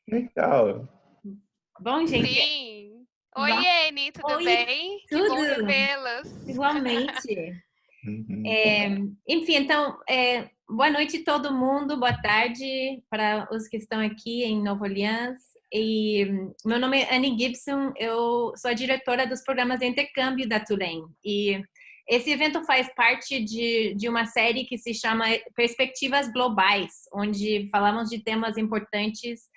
Legal. Bom, gente. Sim. Oi, Bom, Eni, tudo oi, bem? Que bom tudo. revê-las. Igualmente. Uhum. Enfim, então, boa noite todo mundo, boa tarde para os que estão aqui em Nova Orleans. E meu nome é Annie Gibson, eu sou a diretora dos programas de intercâmbio da Tulane. E esse evento faz parte de uma série que se chama Perspectivas Globais, onde falamos de temas importantes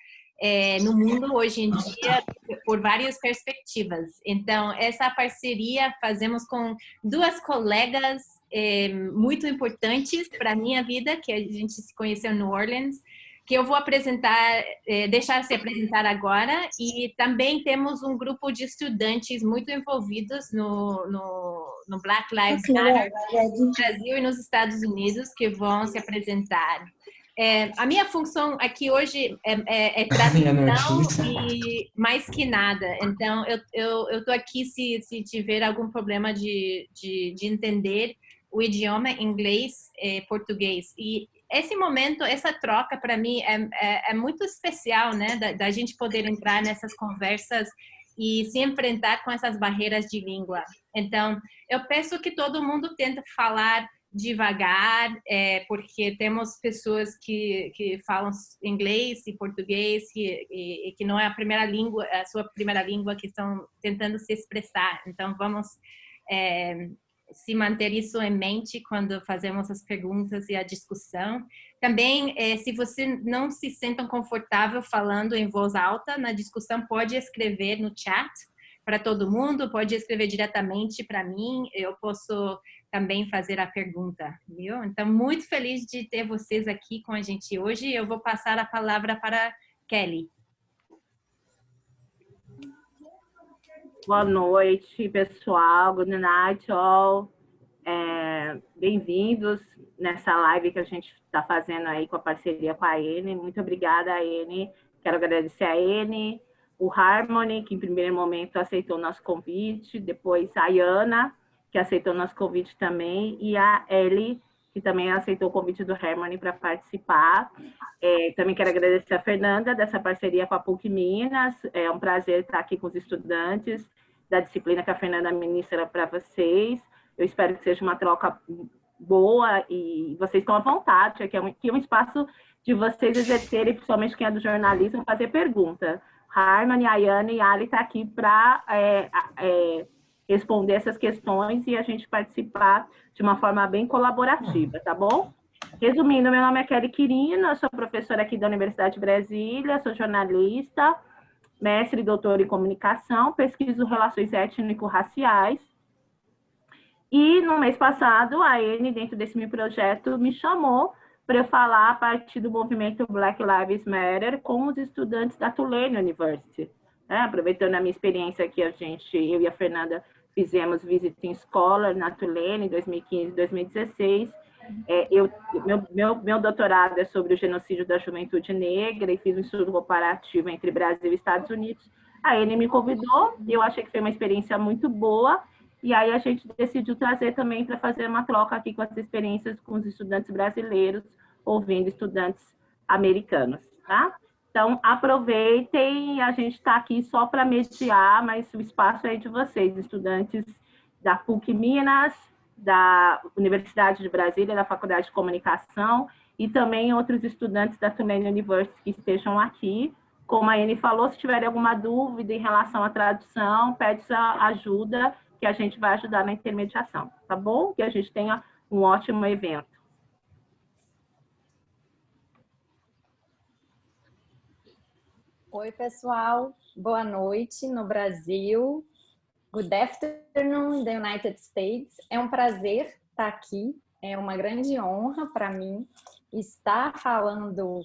no mundo hoje em dia por várias perspectivas. Então, essa parceria fazemos com duas colegas muito importantes para a minha vida, que a gente se conheceu em New Orleans, que eu vou apresentar, deixar se apresentar agora, e também temos um grupo de estudantes muito envolvidos no Black Lives Matter no Brasil e nos Estados Unidos, que vão se apresentar. A minha função aqui hoje é tradução e mais que nada. Então, eu estou aqui se tiver algum problema de entender o idioma inglês e português. E esse momento, essa troca, para mim, é muito especial, né? Da gente poder entrar nessas conversas e se enfrentar com essas barreiras de língua. Então, eu peço que todo mundo tente falar devagar, porque temos pessoas que falam inglês e português e que não é a primeira língua, a sua primeira língua, que estão tentando se expressar. Então, vamos se manter isso em mente quando fazemos as perguntas e a discussão. Também, se você não se sente confortável falando em voz alta na discussão, pode escrever no chat para todo mundo, pode escrever diretamente para mim, eu posso também fazer a pergunta, viu? Então, muito feliz de ter vocês aqui com a gente hoje. Eu vou passar a palavra para Kelly. Boa noite, pessoal. Good night, all. Bem-vindos nessa live que a gente está fazendo aí com a parceria com a Eni. Muito obrigada, Eni. Quero agradecer a Eni, o Harmony, que em primeiro momento aceitou o nosso convite, depois a Yana, que aceitou o nosso convite também, e a Ellie, que também aceitou o convite do Harmony para participar. Também quero agradecer a Fernanda, dessa parceria com a PUC Minas. É um prazer estar aqui com os estudantes da disciplina que a Fernanda ministra para vocês. Eu espero que seja uma troca boa e vocês estão à vontade. Aqui é um espaço de vocês exercerem, principalmente quem é do jornalismo, fazer pergunta. Harmony, Ayane e Ali estão aqui para responder essas questões e a gente participar de uma forma bem colaborativa, tá bom? Resumindo, meu nome é Kelly Quirino, eu sou professora aqui da Universidade de Brasília, sou jornalista, mestre e doutora em comunicação, pesquiso relações étnico-raciais. E no mês passado, a Eni, dentro desse meu projeto, me chamou para eu falar a partir do movimento Black Lives Matter com os estudantes da Tulane University. Aproveitando a minha experiência aqui, eu e a Fernanda fizemos Visiting Scholar na Tulane em 2015 e 2016. Meu doutorado é sobre o genocídio da juventude negra e fiz um estudo comparativo entre Brasil e Estados Unidos. A Eni me convidou, e eu achei que foi uma experiência muito boa, e aí a gente decidiu trazer também para fazer uma troca aqui com as experiências com os estudantes brasileiros, ouvindo estudantes americanos, tá? Então, aproveitem, a gente está aqui só para mediar, mas o espaço é de vocês, estudantes da PUC Minas, da Universidade de Brasília, da Faculdade de Comunicação, e também outros estudantes da Tulane University que estejam aqui. Como a Eni falou, se tiverem alguma dúvida em relação à tradução, pede sua ajuda, que a gente vai ajudar na intermediação, tá bom? Que a gente tenha um ótimo evento. Oi, pessoal. Boa noite no Brasil. Good afternoon in the United States. É um prazer estar aqui. É uma grande honra para mim estar falando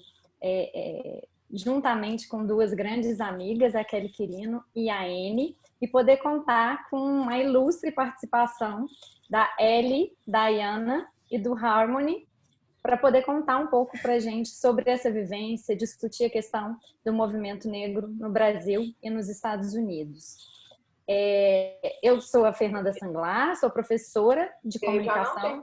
juntamente com duas grandes amigas, a Kelly Quirino e a Eni, e poder contar com a ilustre participação da Ellie, da Yana e do Harmony, para poder contar um pouco para a gente sobre essa vivência, discutir a questão do movimento negro no Brasil e nos Estados Unidos. Eu sou a Fernanda Sanglar, sou professora de comunicação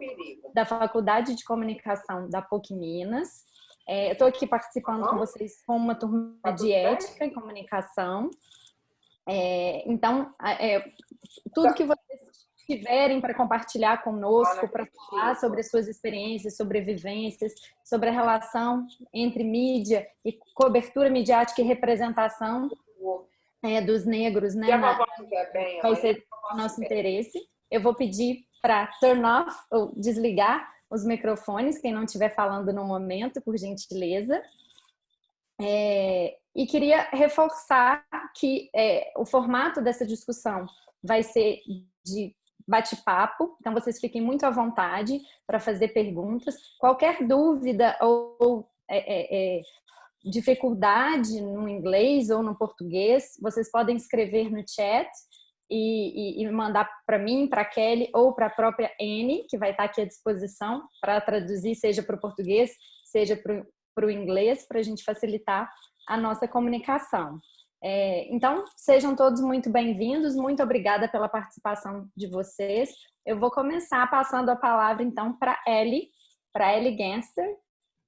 da Faculdade de Comunicação da PUC Minas Eu estou aqui participando com vocês com uma turma de ética e comunicação. Então, tudo que vocês tiverem para compartilhar conosco, para falar sobre as suas experiências, sobre vivências, sobre a relação entre mídia e cobertura midiática e representação dos negros, né, vai ser do nosso interesse. Eu vou pedir para turn off, ou desligar os microfones, quem não estiver falando no momento, por gentileza. E queria reforçar que o formato dessa discussão vai ser de bate-papo, então vocês fiquem muito à vontade para fazer perguntas. Qualquer dúvida ou dificuldade no inglês ou no português, vocês podem escrever no chat e mandar para mim, para a Kelly ou para a própria Anne, que vai estar aqui à disposição para traduzir, seja para o português, seja para o inglês, para a gente facilitar a nossa comunicação. Então, sejam todos muito bem-vindos, muito obrigada pela participação de vocês. Eu vou começar passando a palavra, então, para Ellie Ganster,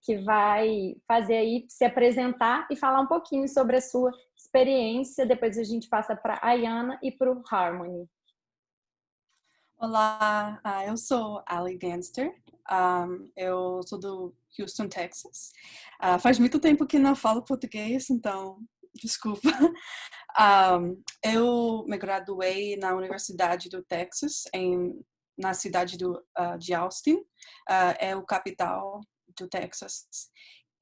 que vai fazer aí, se apresentar e falar um pouquinho sobre a sua experiência. Depois a gente passa para a Ayana e para o Harmony. Olá, eu sou Ellie Ganster, eu sou do Houston, Texas. Faz muito tempo que não falo português, então desculpa. Eu me graduei na Universidade do Texas, na cidade de Austin, é o capital do Texas.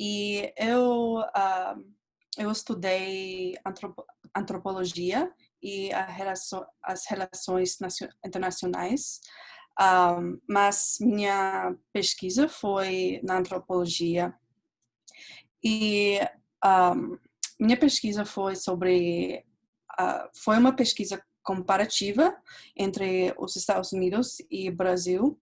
E eu estudei antropologia e as relações internacionais, mas minha pesquisa foi na antropologia. E minha pesquisa foi foi uma pesquisa comparativa entre os Estados Unidos e Brasil,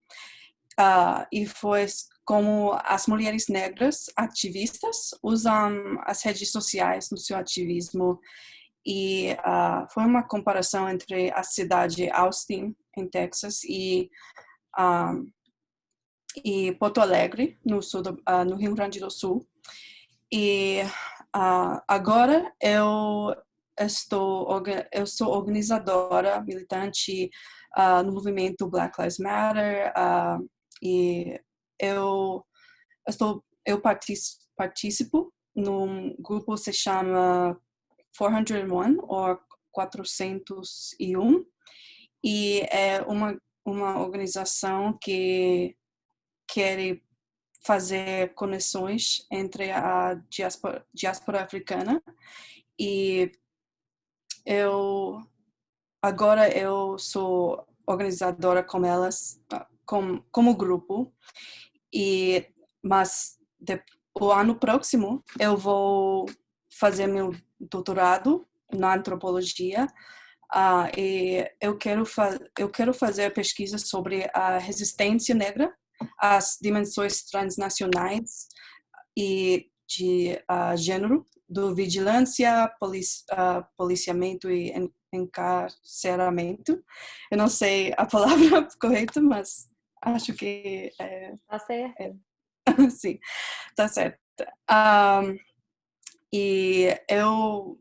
e foi como as mulheres negras ativistas usam as redes sociais no seu ativismo. E foi uma comparação entre a cidade de Austin, em Texas, e Porto Alegre, no Rio Grande do Sul. E agora eu sou organizadora, militante no movimento Black Lives Matter, e eu participo num grupo que se chama 401 ou 401, e é uma organização que quer fazer conexões entre a diáspora africana, e agora eu sou organizadora com elas, como grupo, mas o ano próximo eu vou fazer meu doutorado na antropologia, e eu quero fazer pesquisa sobre a resistência negra, as dimensões transnacionais e de gênero, do vigilância, policiamento e encarceramento. Eu não sei a palavra correta, mas acho que Tá certo. Sim, tá certo. E eu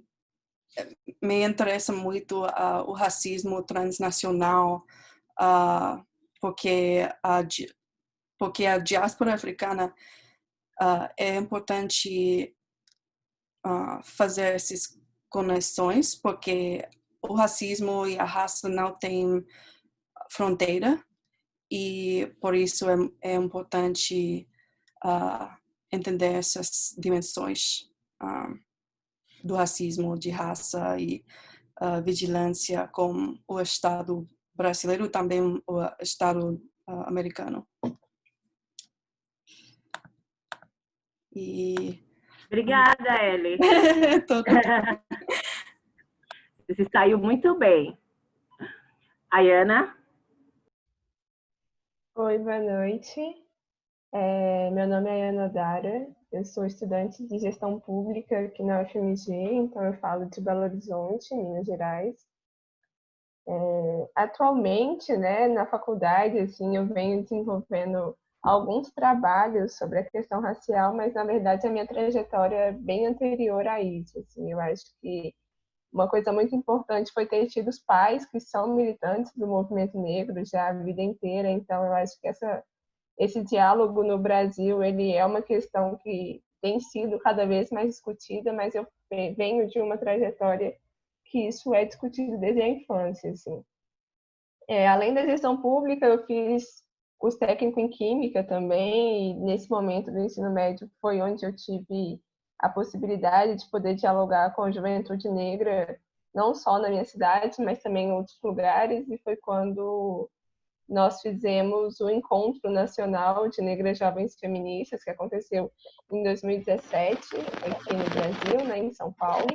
me interessa muito o racismo transnacional, porque a diáspora africana é importante fazer essas conexões, porque o racismo e a raça não têm fronteira, e por isso é importante entender essas dimensões do racismo, de raça e vigilância com o Estado brasileiro e também o Estado americano. Obrigada, Ellie. Tudo. Você saiu muito bem. Ayana? Oi, boa noite. Meu nome é Ayana Dara, eu sou estudante de gestão pública aqui na UFMG, então eu falo de Belo Horizonte, Minas Gerais. Atualmente, né, na faculdade, assim, eu venho desenvolvendo alguns trabalhos sobre a questão racial, mas na verdade a minha trajetória é bem anterior a isso. Assim, eu acho que uma coisa muito importante foi ter tido os pais que são militantes do movimento negro já a vida inteira. Então, eu acho que esse diálogo no Brasil, ele é uma questão que tem sido cada vez mais discutida, mas eu venho de uma trajetória que isso é discutido desde a infância, assim. Além da gestão pública, eu fiz curso técnico em Química também, e nesse momento do ensino médio foi onde eu tive a possibilidade de poder dialogar com a juventude negra, não só na minha cidade, mas também em outros lugares, e foi quando nós fizemos o Encontro Nacional de Negras Jovens Feministas, que aconteceu em 2017, aqui no Brasil, né, em São Paulo.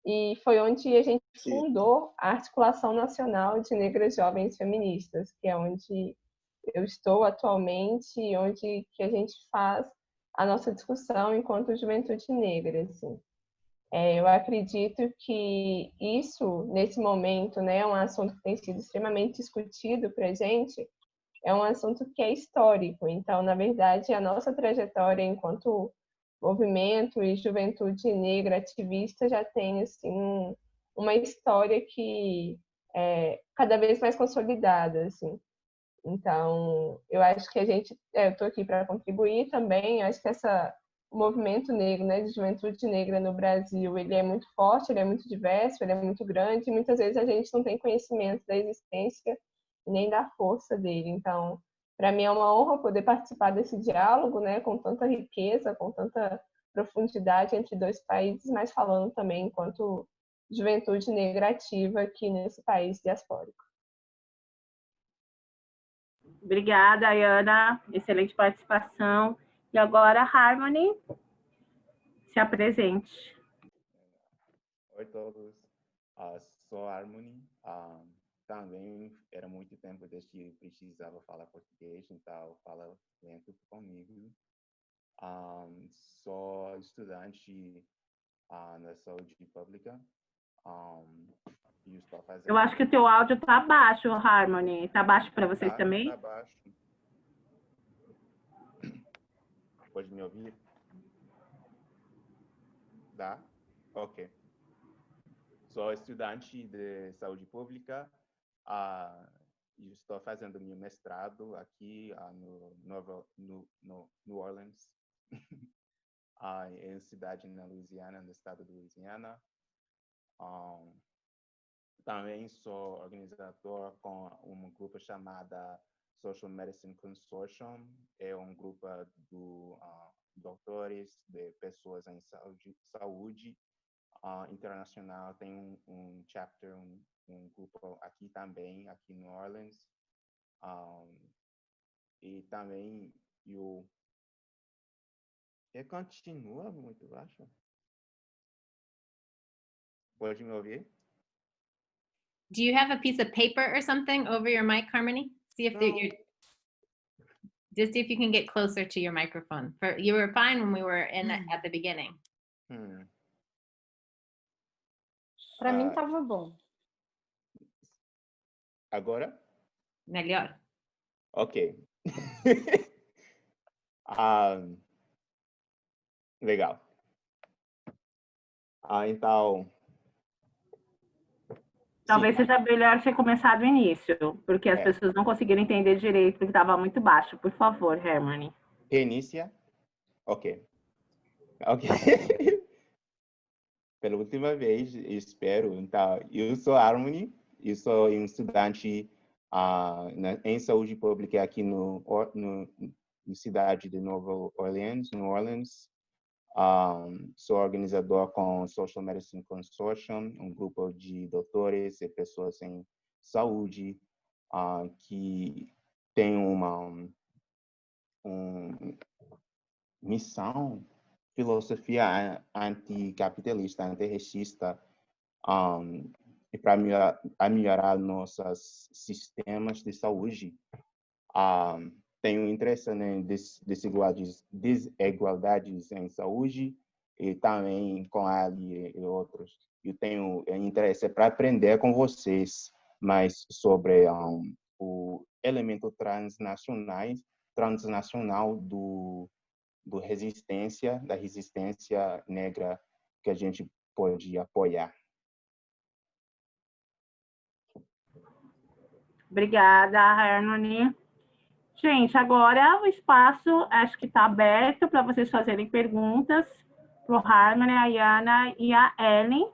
E foi onde a gente fundou a Articulação Nacional de Negras Jovens Feministas, que é onde eu estou atualmente e onde que a gente faz a nossa discussão enquanto juventude negra. Assim. Eu acredito que isso, nesse momento, né, é um assunto que tem sido extremamente discutido para a gente, é um assunto que é histórico. Então, na verdade, a nossa trajetória enquanto movimento e juventude negra ativista já tem assim uma história que é cada vez mais consolidada, assim. Então, eu acho que eu estou aqui para contribuir também. Eu acho que o movimento negro, né, de juventude negra no Brasil, ele é muito forte, ele é muito diverso, ele é muito grande, e muitas vezes a gente não tem conhecimento da existência nem da força dele. Então, para mim é uma honra poder participar desse diálogo, né, com tanta riqueza, com tanta profundidade entre dois países, mas falando também enquanto juventude negra ativa aqui nesse país diaspórico. Obrigada, Ayana. Excelente participação. E agora, Harmony, se apresente. Oi, todos. Sou Harmony. Também era muito tempo desde que precisava falar português, então fala lento comigo. Sou estudante na saúde pública. E estou fazendo... Eu acho que o teu áudio está baixo, Harmony. Está baixo para vocês também? Está baixo. Pode me ouvir? Dá? Ok. Sou estudante de saúde pública e estou fazendo meu mestrado aqui no New Orleans, em cidade na Louisiana, no estado de Louisiana. Também sou organizador com um grupo chamado Social Medicine Consortium. É um grupo de doutores, de pessoas em saúde internacional. Tem um chapter, um grupo aqui também, aqui em New Orleans. E também eu continua muito baixo. Pode me ouvir? Do you have a piece of paper or something over your mic, Harmony? See if you're, just see if you can get closer to your microphone. You were fine when we were at the beginning. Para mim estava bom. Agora? Melhor. Ok. Legal. Então... Talvez seja melhor você começar do início, porque as pessoas não conseguiram entender direito, porque estava muito baixo. Por favor, Harmony. Reinicia? Ok. Pela última vez, espero. Então, eu sou Harmony, eu sou um estudante em saúde pública aqui na cidade de New Orleans. Sou organizador com o Social Medicine Consortium, um grupo de doutores e pessoas em saúde que tem uma missão, filosofia anticapitalista, antirracista, e para melhorar nossos sistemas de saúde. Tenho interesse em desigualdades em saúde e também com Ali e outros. Eu tenho interesse para aprender com vocês mais sobre o elemento transnacional transnacional da resistência negra que a gente pode apoiar. Obrigada, Harmony. Gente, agora o espaço acho que está aberto para vocês fazerem perguntas para o Harmony, a Yana e a Ellen.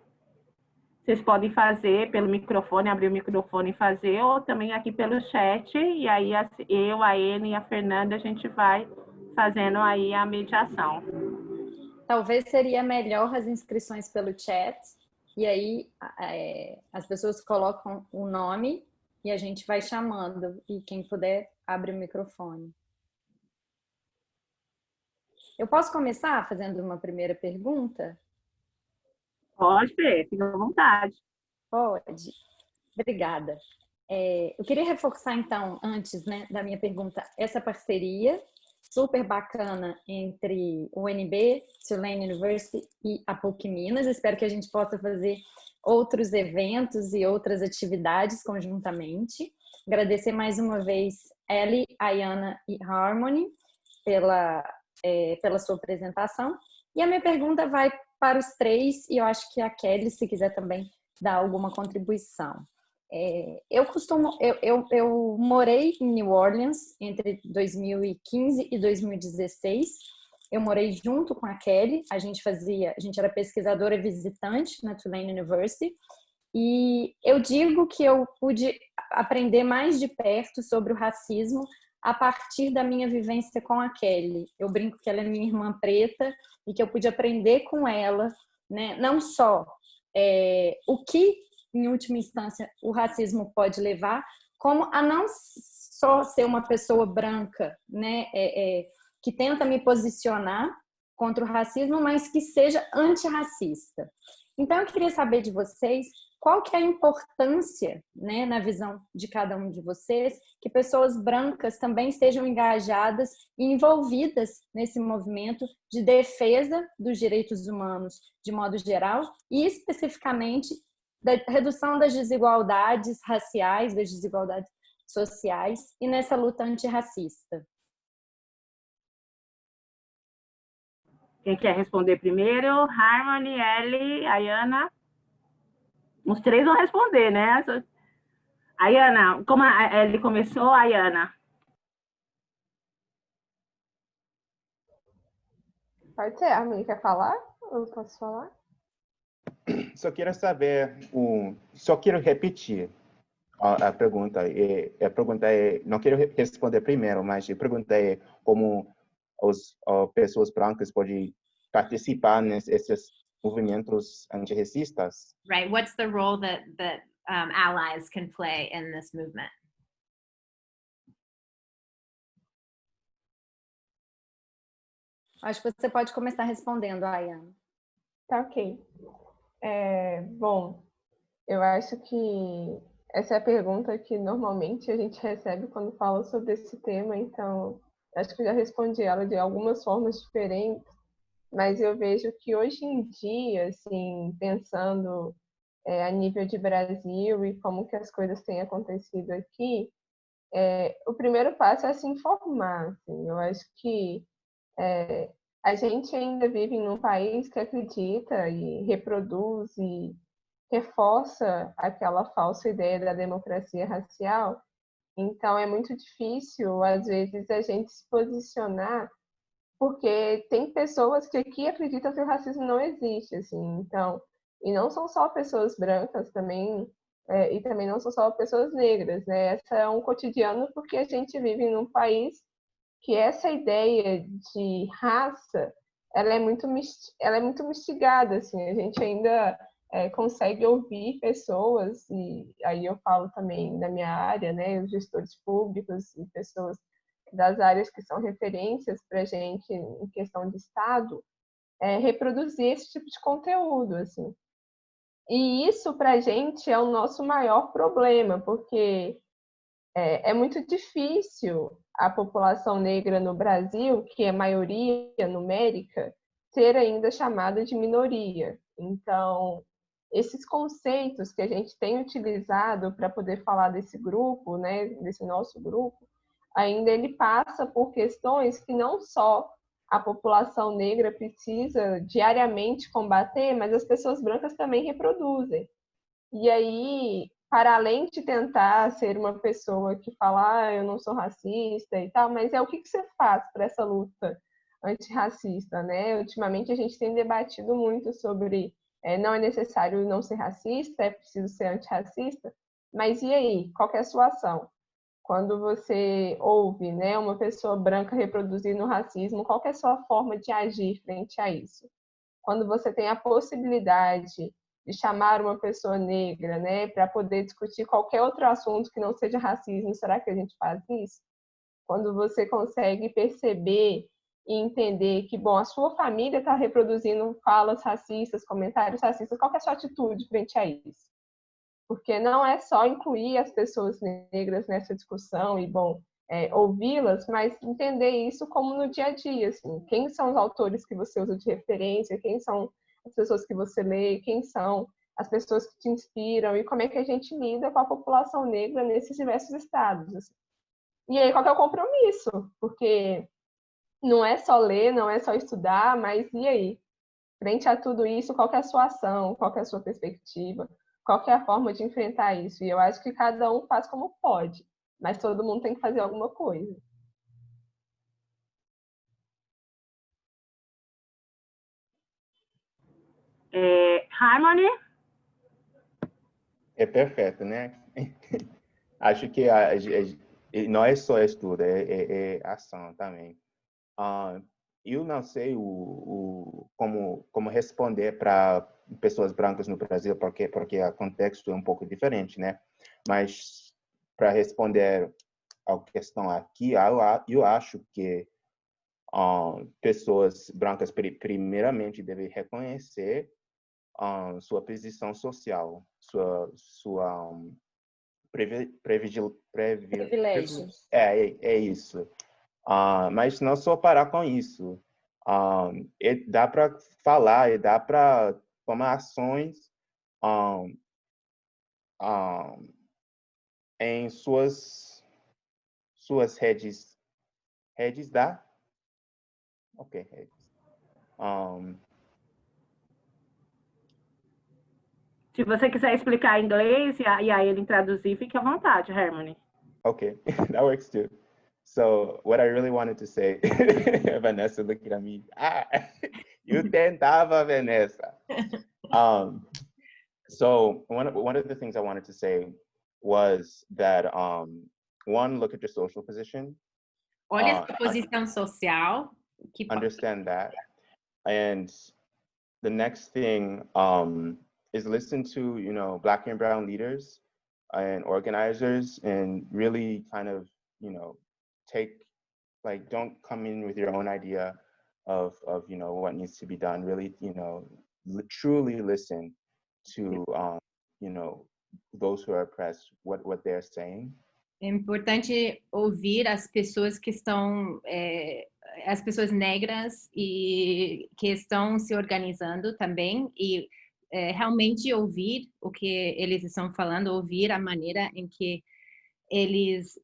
Vocês podem fazer pelo microfone, abrir o microfone e fazer, ou também aqui pelo chat, e aí eu, a Ellen e a Fernanda, a gente vai fazendo aí a mediação. Talvez seria melhor as inscrições pelo chat, e aí as pessoas colocam o nome e a gente vai chamando, e quem puder abre o microfone. Eu posso começar fazendo uma primeira pergunta? Pode ser, fica à vontade. Pode. Obrigada. Eu queria reforçar, então, antes, né, da minha pergunta, essa parceria super bacana entre o UNB, Tulane University e a PUC Minas. Espero que a gente possa fazer outros eventos e outras atividades conjuntamente. Agradecer mais uma vez Ellie, Ayana e Harmony pela sua apresentação. E a minha pergunta vai para os três, e eu acho que a Kelly, se quiser também dar alguma contribuição. Eu morei em New Orleans entre 2015 e 2016. Eu morei junto com a Kelly, a gente era pesquisadora visitante na Tulane University, e eu digo que eu pude aprender mais de perto sobre o racismo a partir da minha vivência com a Kelly. Eu brinco que ela é minha irmã preta e que eu pude aprender com ela, né, não só o que, em última instância, o racismo pode levar, como a não só ser uma pessoa branca, né, que tenta me posicionar contra o racismo, mas que seja antirracista. Então, eu queria saber de vocês qual que é a importância, né, na visão de cada um de vocês, que pessoas brancas também estejam engajadas e envolvidas nesse movimento de defesa dos direitos humanos de modo geral e especificamente da redução das desigualdades raciais, das desigualdades sociais e nessa luta antirracista. Quem quer responder primeiro? Harmony, Ellie, Ayana. Os três vão responder, né? Ayana, como a Ellie começou, Ayana? Pode ser, a Harmony quer falar? Eu posso falar? Só quero saber, só quero repetir a pergunta. A pergunta não quero responder primeiro, mas a pergunta é como as pessoas brancas podem participar nesses movimentos antirracistas. Right. What's the role that allies can play in this movement? Acho que você pode começar respondendo, Ayana. Tá ok. Bom, eu acho que essa é a pergunta que normalmente a gente recebe quando fala sobre esse tema, então acho que eu já respondi ela de algumas formas diferentes, mas eu vejo que hoje em dia, assim, pensando a nível de Brasil e como que as coisas têm acontecido aqui, o primeiro passo é se informar. Assim, eu acho que a gente ainda vive num país que acredita e reproduz e reforça aquela falsa ideia da democracia racial. Então, é muito difícil, às vezes, a gente se posicionar, porque tem pessoas que aqui acreditam que o racismo não existe, assim. Então, e não são só pessoas brancas também, e também não são só pessoas negras, né? Essa é um cotidiano porque a gente vive num país que essa ideia de raça, ela é muito mistigada, assim. A gente ainda consegue ouvir pessoas, e aí eu falo também da minha área, né, os gestores públicos e pessoas das áreas que são referências para a gente em questão de Estado, reproduzir esse tipo de conteúdo, assim. E isso, para a gente, é o nosso maior problema, porque é muito difícil a população negra no Brasil, que é maioria numérica, ser ainda chamada de minoria. Então, esses conceitos que a gente tem utilizado para poder falar desse grupo, né, desse nosso grupo, ainda ele passa por questões que não só a população negra precisa diariamente combater, mas as pessoas brancas também reproduzem. E aí, para além de tentar ser uma pessoa que fala, eu não sou racista e tal, mas o que você faz para essa luta antirracista, né? Ultimamente a gente tem debatido muito sobre não é necessário não ser racista, é preciso ser antirracista, mas e aí? Qual que é a sua ação? Quando você ouve, né, uma pessoa branca reproduzindo o racismo, qual que é a sua forma de agir frente a isso? Quando você tem a possibilidade de chamar uma pessoa negra, né, para poder discutir qualquer outro assunto que não seja racismo, será que a gente faz isso? Quando você consegue perceber e entender que, bom, a sua família está reproduzindo falas racistas, comentários racistas, qual que é a sua atitude frente a isso? Porque não é só incluir as pessoas negras nessa discussão e, bom, ouvi-las, mas entender isso como no dia a dia, assim, quem são os autores que você usa de referência, quem são as pessoas que você lê, quem são as pessoas que te inspiram e como é que a gente lida com a população negra nesses diversos estados. Assim. E aí, qual que é o compromisso? Porque não é só ler, não é só estudar, mas e aí? Frente a tudo isso, qual que é a sua ação, qual que é a sua perspectiva, qual que é a forma de enfrentar isso? E eu acho que cada um faz como pode, mas todo mundo tem que fazer alguma coisa. Harmony? É perfeito, né? Acho que não é só estudo, é ação também. Eu não sei como responder para pessoas brancas no Brasil, porque o contexto é um pouco diferente, né? Mas para responder a questão aqui, eu acho que pessoas brancas primeiramente devem reconhecer sua posição social, sua Privilégio. é isso. Mas não só parar com isso. Dá para falar, e dá para tomar ações em suas redes. Redes da? Ok, redes. Se você quiser explicar em inglês e aí ele traduzir, fique à vontade, Harmony. Okay, that works too. So what I really wanted to say, Vanessa looking at me, you tentava, Vanessa. So one of the things I wanted to say was that one, look at your social position. Olha a sua posição social. Understand that. And the next thing is listen to, Black and brown leaders and organizers and really kind of, don't come in with your own idea of what needs to be done. Really, truly listen to, those who are oppressed, what they're saying. É importante ouvir as pessoas que estão, as pessoas negras e que estão se organizando também e realmente ouvir o que eles estão falando, ouvir a maneira em que eles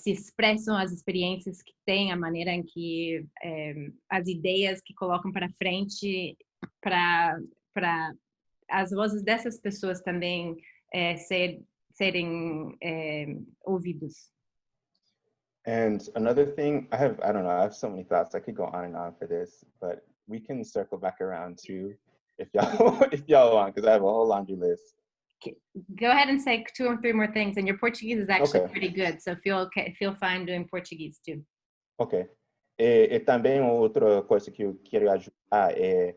se expressam, as experiências que têm, a maneira em que as ideias que colocam para frente, para as vozes dessas pessoas também serem ouvidos. And another thing, I have so many thoughts. I could go on and on for this, but we can circle back around too if y'all want, because I have a whole laundry list. Go ahead and say 2 or 3 more things, and your Portuguese is actually Okay. pretty good, so feel fine doing Portuguese too. Ok. E também outra coisa que eu quero ajudar é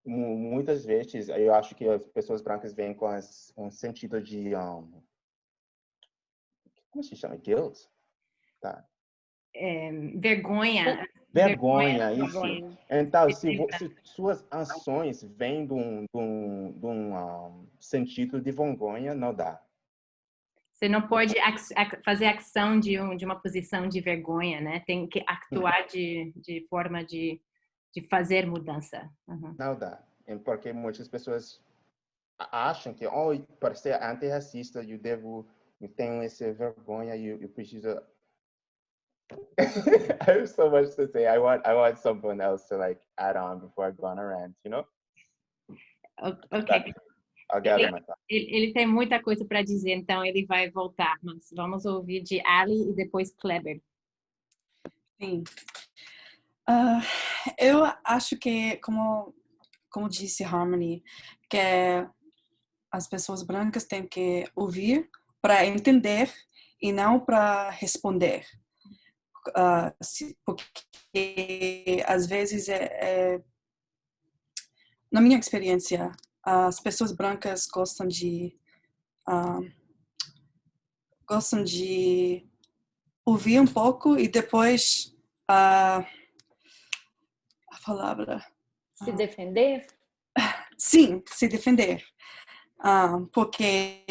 muitas vezes eu acho que as pessoas brancas vêm com um sentido de como se chama? Guilt? Tá. Vergonha. Vergonha, isso. Vergonha. Então, se suas ações vêm de um sentido de vergonha, não dá. Você não pode fazer ação de uma posição de vergonha, né? Tem que actuar de forma de fazer mudança. Uhum. Não dá. Porque muitas pessoas acham que, para ser antirracista, eu tenho essa vergonha e eu preciso I have so much to say. I want someone else to like add on before I go on a rant, you know? Ok. I'll gather my thoughts. Ele tem muita coisa para dizer, então ele vai voltar. Mas vamos ouvir de Ali e depois Kleber. Sim. Eu acho que, como disse Harmony, que as pessoas brancas têm que ouvir para entender e não para responder. Porque às vezes na minha experiência, as pessoas brancas gostam de ouvir um pouco e depois a palavra Se defender? sim, se defender, porque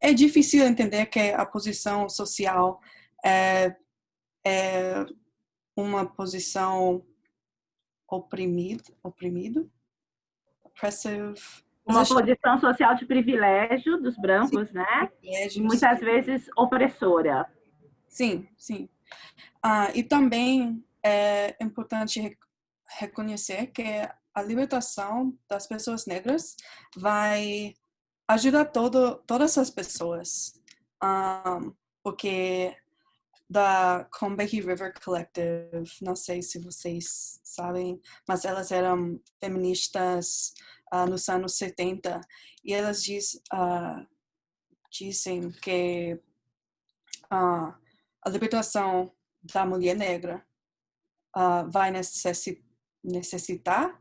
é difícil entender que a posição social é uma posição oppressive, Uma posição social de privilégio dos brancos, sim, né? privilégios. E muitas vezes opressora. Sim, sim. E também é importante reconhecer que a libertação das pessoas negras vai ajudar todas as pessoas. Porque da Combahee River Collective, não sei se vocês sabem, mas elas eram feministas nos anos 70 e elas dizem que a libertação da mulher negra vai necessitar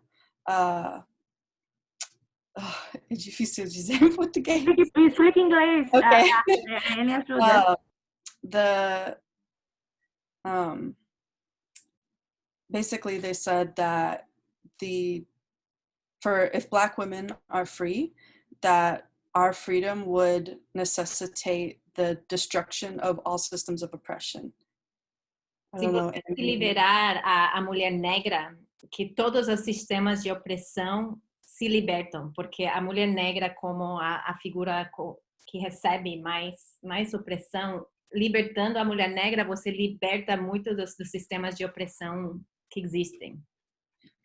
é difícil dizer em português. Explica em inglês. Okay. A Anne ajuda. Basically they said that if Black women are free, that our freedom would necessitate the destruction of all systems of oppression. Se você liberar a mulher negra, que todos os sistemas de opressão se libertam, porque a mulher negra como a figura que recebe mais opressão, libertando a mulher negra, você liberta muito dos sistemas de opressão que existem.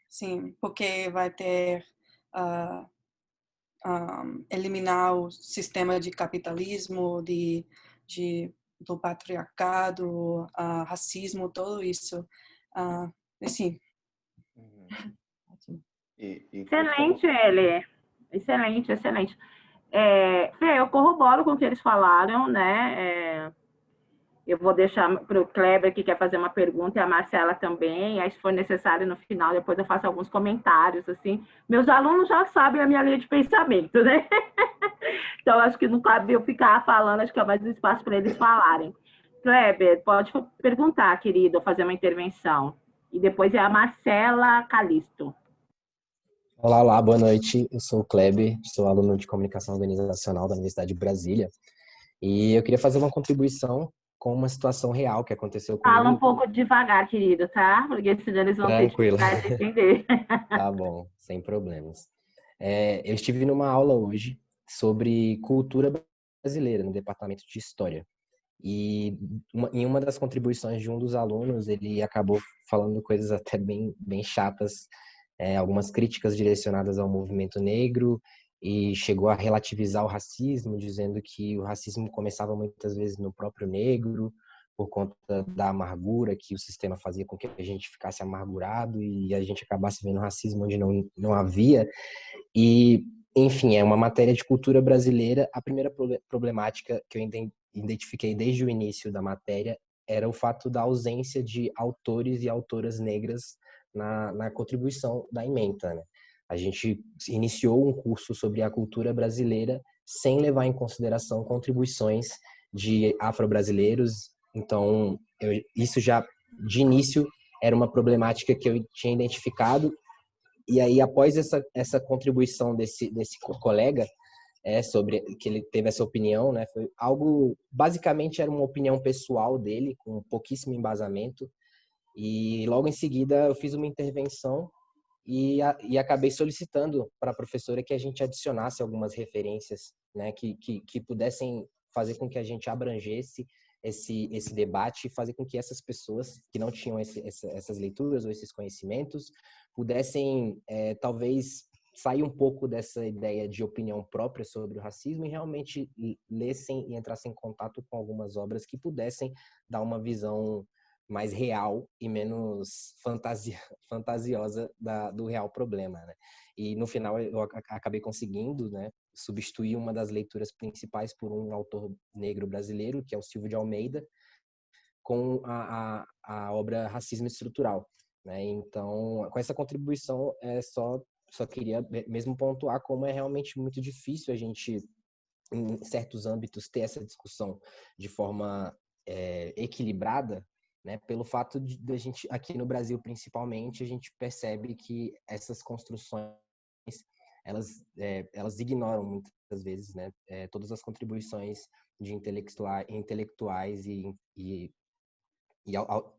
Sim, porque vai ter eliminar o sistema de capitalismo, do patriarcado, racismo, tudo isso. Assim. Excelente, Eli. Excelente, excelente. Eu corroboro com o que eles falaram, né? Eu vou deixar para o Kleber, que quer fazer uma pergunta, e a Marcela também. Aí, se for necessário, no final, depois eu faço alguns comentários, assim. Meus alunos já sabem a minha linha de pensamento, né? Então, acho que não cabe eu ficar falando, acho que é mais um espaço para eles falarem. Kleber, pode perguntar, querido, ou fazer uma intervenção. E depois é a Marcela Calisto. Olá, boa noite. Eu sou o Kleber, sou aluno de Comunicação Organizacional da Universidade de Brasília. E eu queria fazer uma contribuição com uma situação real que aconteceu comigo. Fala um pouco devagar, querido, tá? Porque senão eles vão ter dificuldade de entender. Tá bom, sem problemas. Eu estive numa aula hoje sobre cultura brasileira no departamento de História. E em uma das contribuições de um dos alunos, ele acabou falando coisas até bem chatas, algumas críticas direcionadas ao movimento negro, e chegou a relativizar o racismo, dizendo que o racismo começava muitas vezes no próprio negro, por conta da amargura que o sistema fazia com que a gente ficasse amargurado e a gente acabasse vendo racismo onde não havia. E, enfim, é uma matéria de cultura brasileira. A primeira problemática que eu identifiquei desde o início da matéria era o fato da ausência de autores e autoras negras na contribuição da ementa, né? A gente iniciou um curso sobre a cultura brasileira sem levar em consideração contribuições de afro-brasileiros. Então, isso já, de início, era uma problemática que eu tinha identificado. E aí, após essa contribuição desse colega, sobre que ele teve essa opinião, né, foi algo, basicamente, era uma opinião pessoal dele, com pouquíssimo embasamento. E logo em seguida, eu fiz uma intervenção e acabei solicitando para a professora que a gente adicionasse algumas referências, né, que pudessem fazer com que a gente abrangesse esse debate e fazer com que essas pessoas que não tinham essas leituras ou esses conhecimentos pudessem, talvez, sair um pouco dessa ideia de opinião própria sobre o racismo e realmente lessem e entrassem em contato com algumas obras que pudessem dar uma visão mais real e menos fantasiosa do real problema, né? E no final eu acabei conseguindo, né, substituir uma das leituras principais por um autor negro brasileiro, que é o Silvio de Almeida, com a obra Racismo Estrutural, né? Então, com essa contribuição, só queria mesmo pontuar como é realmente muito difícil a gente, em certos âmbitos, ter essa discussão de forma equilibrada, né? Pelo fato de a gente, aqui no Brasil principalmente, a gente percebe que essas construções elas ignoram muitas vezes, né, todas as contribuições de intelectuais e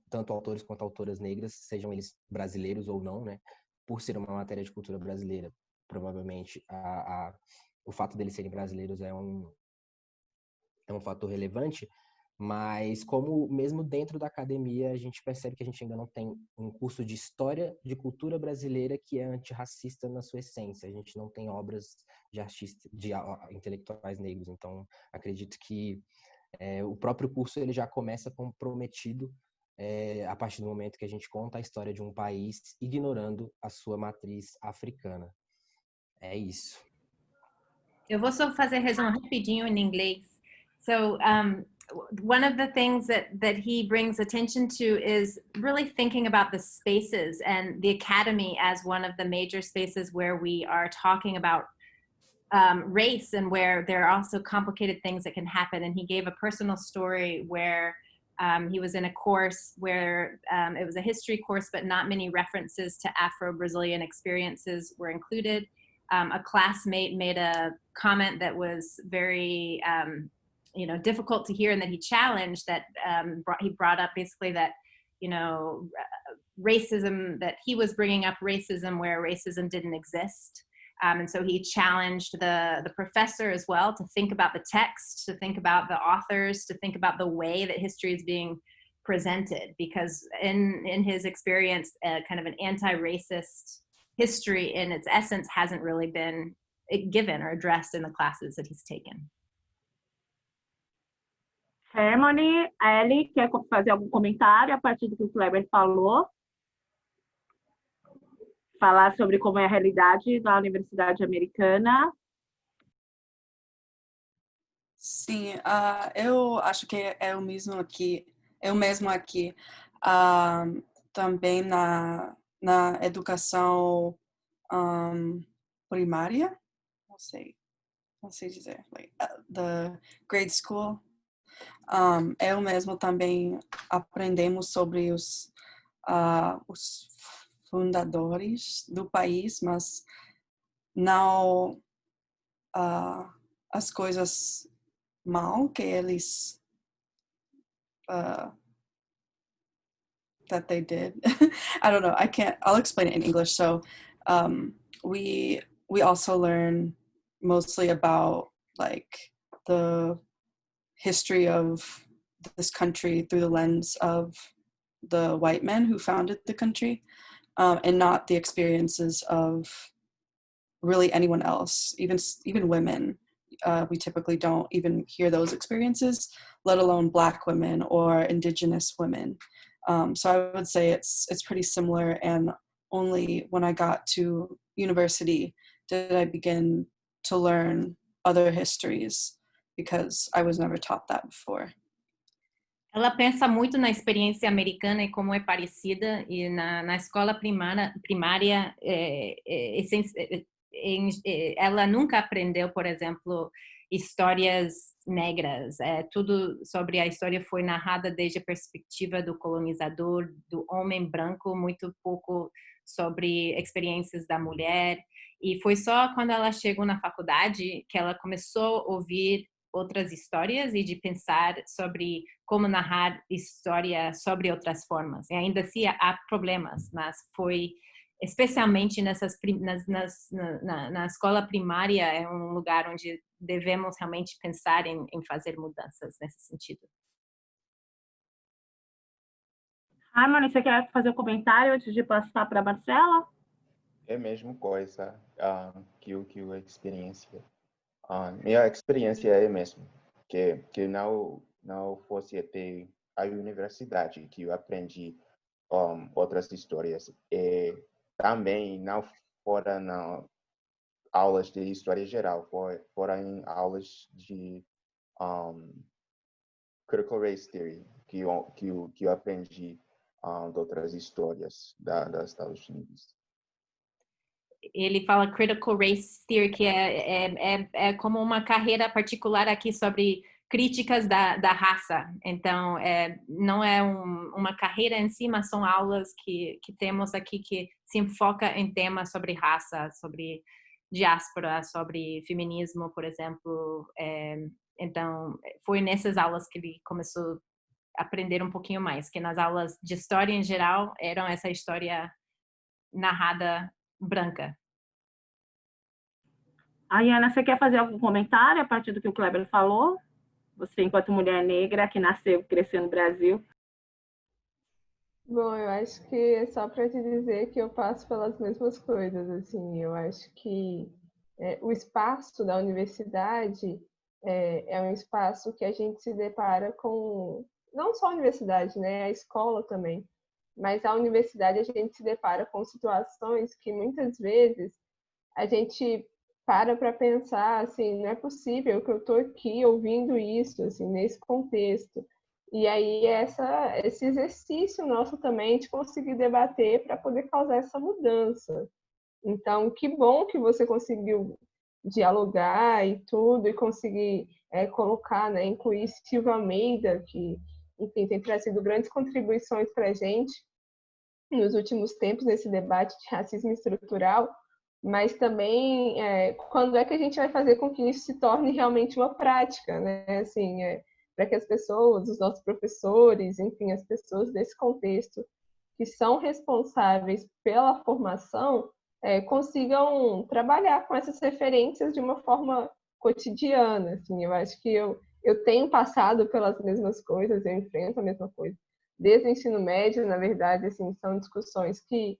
tanto autores quanto autoras negras, sejam eles brasileiros ou não, né, por ser uma matéria de cultura brasileira. Provavelmente o fato deles serem brasileiros é um fator relevante, mas como mesmo dentro da academia a gente percebe que a gente ainda não tem um curso de história de cultura brasileira que é antirracista na sua essência. A gente não tem obras de intelectuais negros. Então, acredito que o próprio curso ele já começa comprometido a partir do momento que a gente conta a história de um país ignorando a sua matriz africana. É isso. Eu vou só fazer resumo rapidinho em inglês. So, one of the things that he brings attention to is really thinking about the spaces and the academy as one of the major spaces where we are talking about race and where there are also complicated things that can happen. And he gave a personal story where he was in a course where it was a history course, but not many references to Afro-Brazilian experiences were included. A classmate made a comment that was very difficult to hear, and that he challenged, that he brought up basically that, racism, that he was bringing up racism where racism didn't exist. And so he challenged the professor as well to think about the text, to think about the authors, to think about the way that history is being presented, because in his experience, kind of an anti-racist history in its essence hasn't really been given or addressed in the classes that he's taken. Harmony, Ellie, quer fazer algum comentário a partir do que o Kleber falou? Falar sobre como é a realidade da Universidade Americana? Sim, eu acho que é o mesmo aqui. Também na educação primária, não sei dizer, the grade school. Eu mesmo também aprendemos sobre os fundadores do país, mas não as coisas mal que eles that they did. I don't know. I'll explain it in English. So we also learn mostly about like the history of this country through the lens of the white men who founded the country, and not the experiences of really anyone else, even women. We typically don't even hear those experiences, let alone Black women or Indigenous women. So I would say it's pretty similar, and only when I got to university did I begin to learn other histories, because I was never taught that before. Ela pensa muito na experiência americana e como é parecida, e na escola primária ela nunca aprendeu, por exemplo, histórias negras. Tudo sobre a história foi narrada desde a perspectiva do colonizador, do homem branco, muito pouco sobre experiências da mulher. E foi só quando ela chegou na faculdade que ela começou a ouvir outras histórias e de pensar sobre como narrar história sobre outras formas. E ainda assim há problemas, mas foi especialmente na escola primária, é um lugar onde devemos realmente pensar em fazer mudanças nesse sentido. Harmony, você quer fazer um comentário antes de passar para a Marcela? É a mesma coisa que a experiência. Minha experiência é a mesma, que não fosse até a universidade que eu aprendi outras histórias. E também não fora aulas de história geral, fora em aulas de critical race theory que eu aprendi de outras histórias das Estados Unidos. Ele fala critical race theory, que é como uma carreira particular aqui sobre críticas da raça. Então, não é uma carreira em si, mas são aulas que temos aqui que se enfoca em temas sobre raça, sobre diáspora, sobre feminismo, por exemplo. Então, foi nessas aulas que ele começou a aprender um pouquinho mais, que nas aulas de história em geral, eram essa história narrada branca. Ana, você quer fazer algum comentário a partir do que o Kleber falou? Você, enquanto mulher negra que nasceu e cresceu no Brasil. Bom, eu acho que é só para te dizer que eu passo pelas mesmas coisas, assim. Eu acho que o espaço da universidade é um espaço que a gente se depara com, não só a universidade, né, a escola também, mas a universidade a gente se depara com situações que muitas vezes a gente para pensar, assim, não é possível que eu estou aqui ouvindo isso, assim, nesse contexto. E aí esse exercício nosso também de conseguir debater para poder causar essa mudança. Então, que bom que você conseguiu dialogar e tudo, e conseguir colocar, né, incluir Silvia Almeida, que, enfim, tem trazido grandes contribuições para a gente nos últimos tempos nesse debate de racismo estrutural, mas também quando é que a gente vai fazer com que isso se torne realmente uma prática, né? Assim, para que as pessoas, os nossos professores, enfim, as pessoas desse contexto que são responsáveis pela formação consigam trabalhar com essas referências de uma forma cotidiana. Assim, eu acho que eu tenho passado pelas mesmas coisas, eu enfrento a mesma coisa. Desde o ensino médio, na verdade, assim, são discussões que,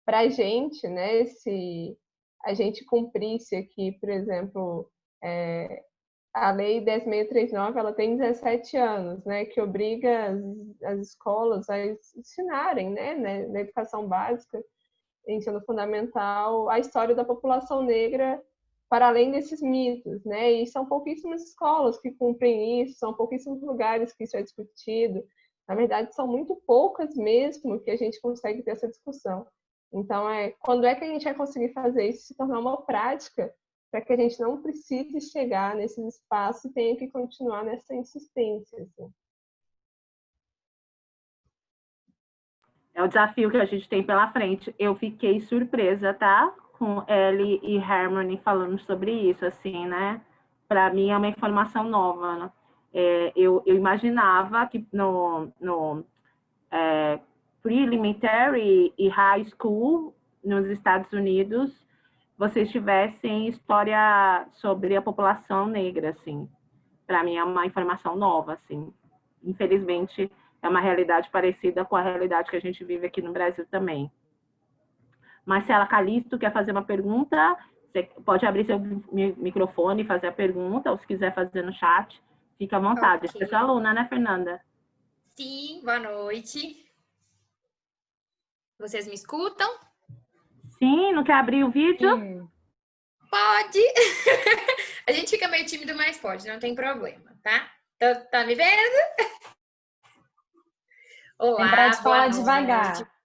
para a gente, né, se a gente cumprisse aqui, por exemplo, a Lei 10.639, ela tem 17 anos, né, que obriga as escolas a ensinarem, né, na educação básica, ensino fundamental, a história da população negra para além desses mitos, né, e são pouquíssimas escolas que cumprem isso, são pouquíssimos lugares que isso é discutido. Na verdade, são muito poucas mesmo que a gente consegue ter essa discussão. Então, quando é que a gente vai conseguir fazer isso se tornar uma prática para que a gente não precise chegar nesses espaços e tenha que continuar nessa insistência, assim. É o desafio que a gente tem pela frente. Eu fiquei surpresa, tá? Com Ellie e Harmony falando sobre isso, assim, né? Para mim é uma informação nova, né? Eu imaginava que no pre-elementary e high school nos Estados Unidos vocês tivessem história sobre a população negra, assim. Para mim é uma informação nova, assim. Infelizmente, é uma realidade parecida com a realidade que a gente vive aqui no Brasil também. Marcela Calisto quer fazer uma pergunta? Você pode abrir seu microfone e fazer a pergunta, ou se quiser fazer no chat, fica à vontade. Okay. Você é sua aluna, né, Fernanda? Sim, boa noite. Vocês me escutam? Sim, não quer abrir o vídeo? Sim. Pode! A gente fica meio tímido, mas pode, não tem problema, tá? Tá me vendo? Olá, Lembrar de falar noite. devagar.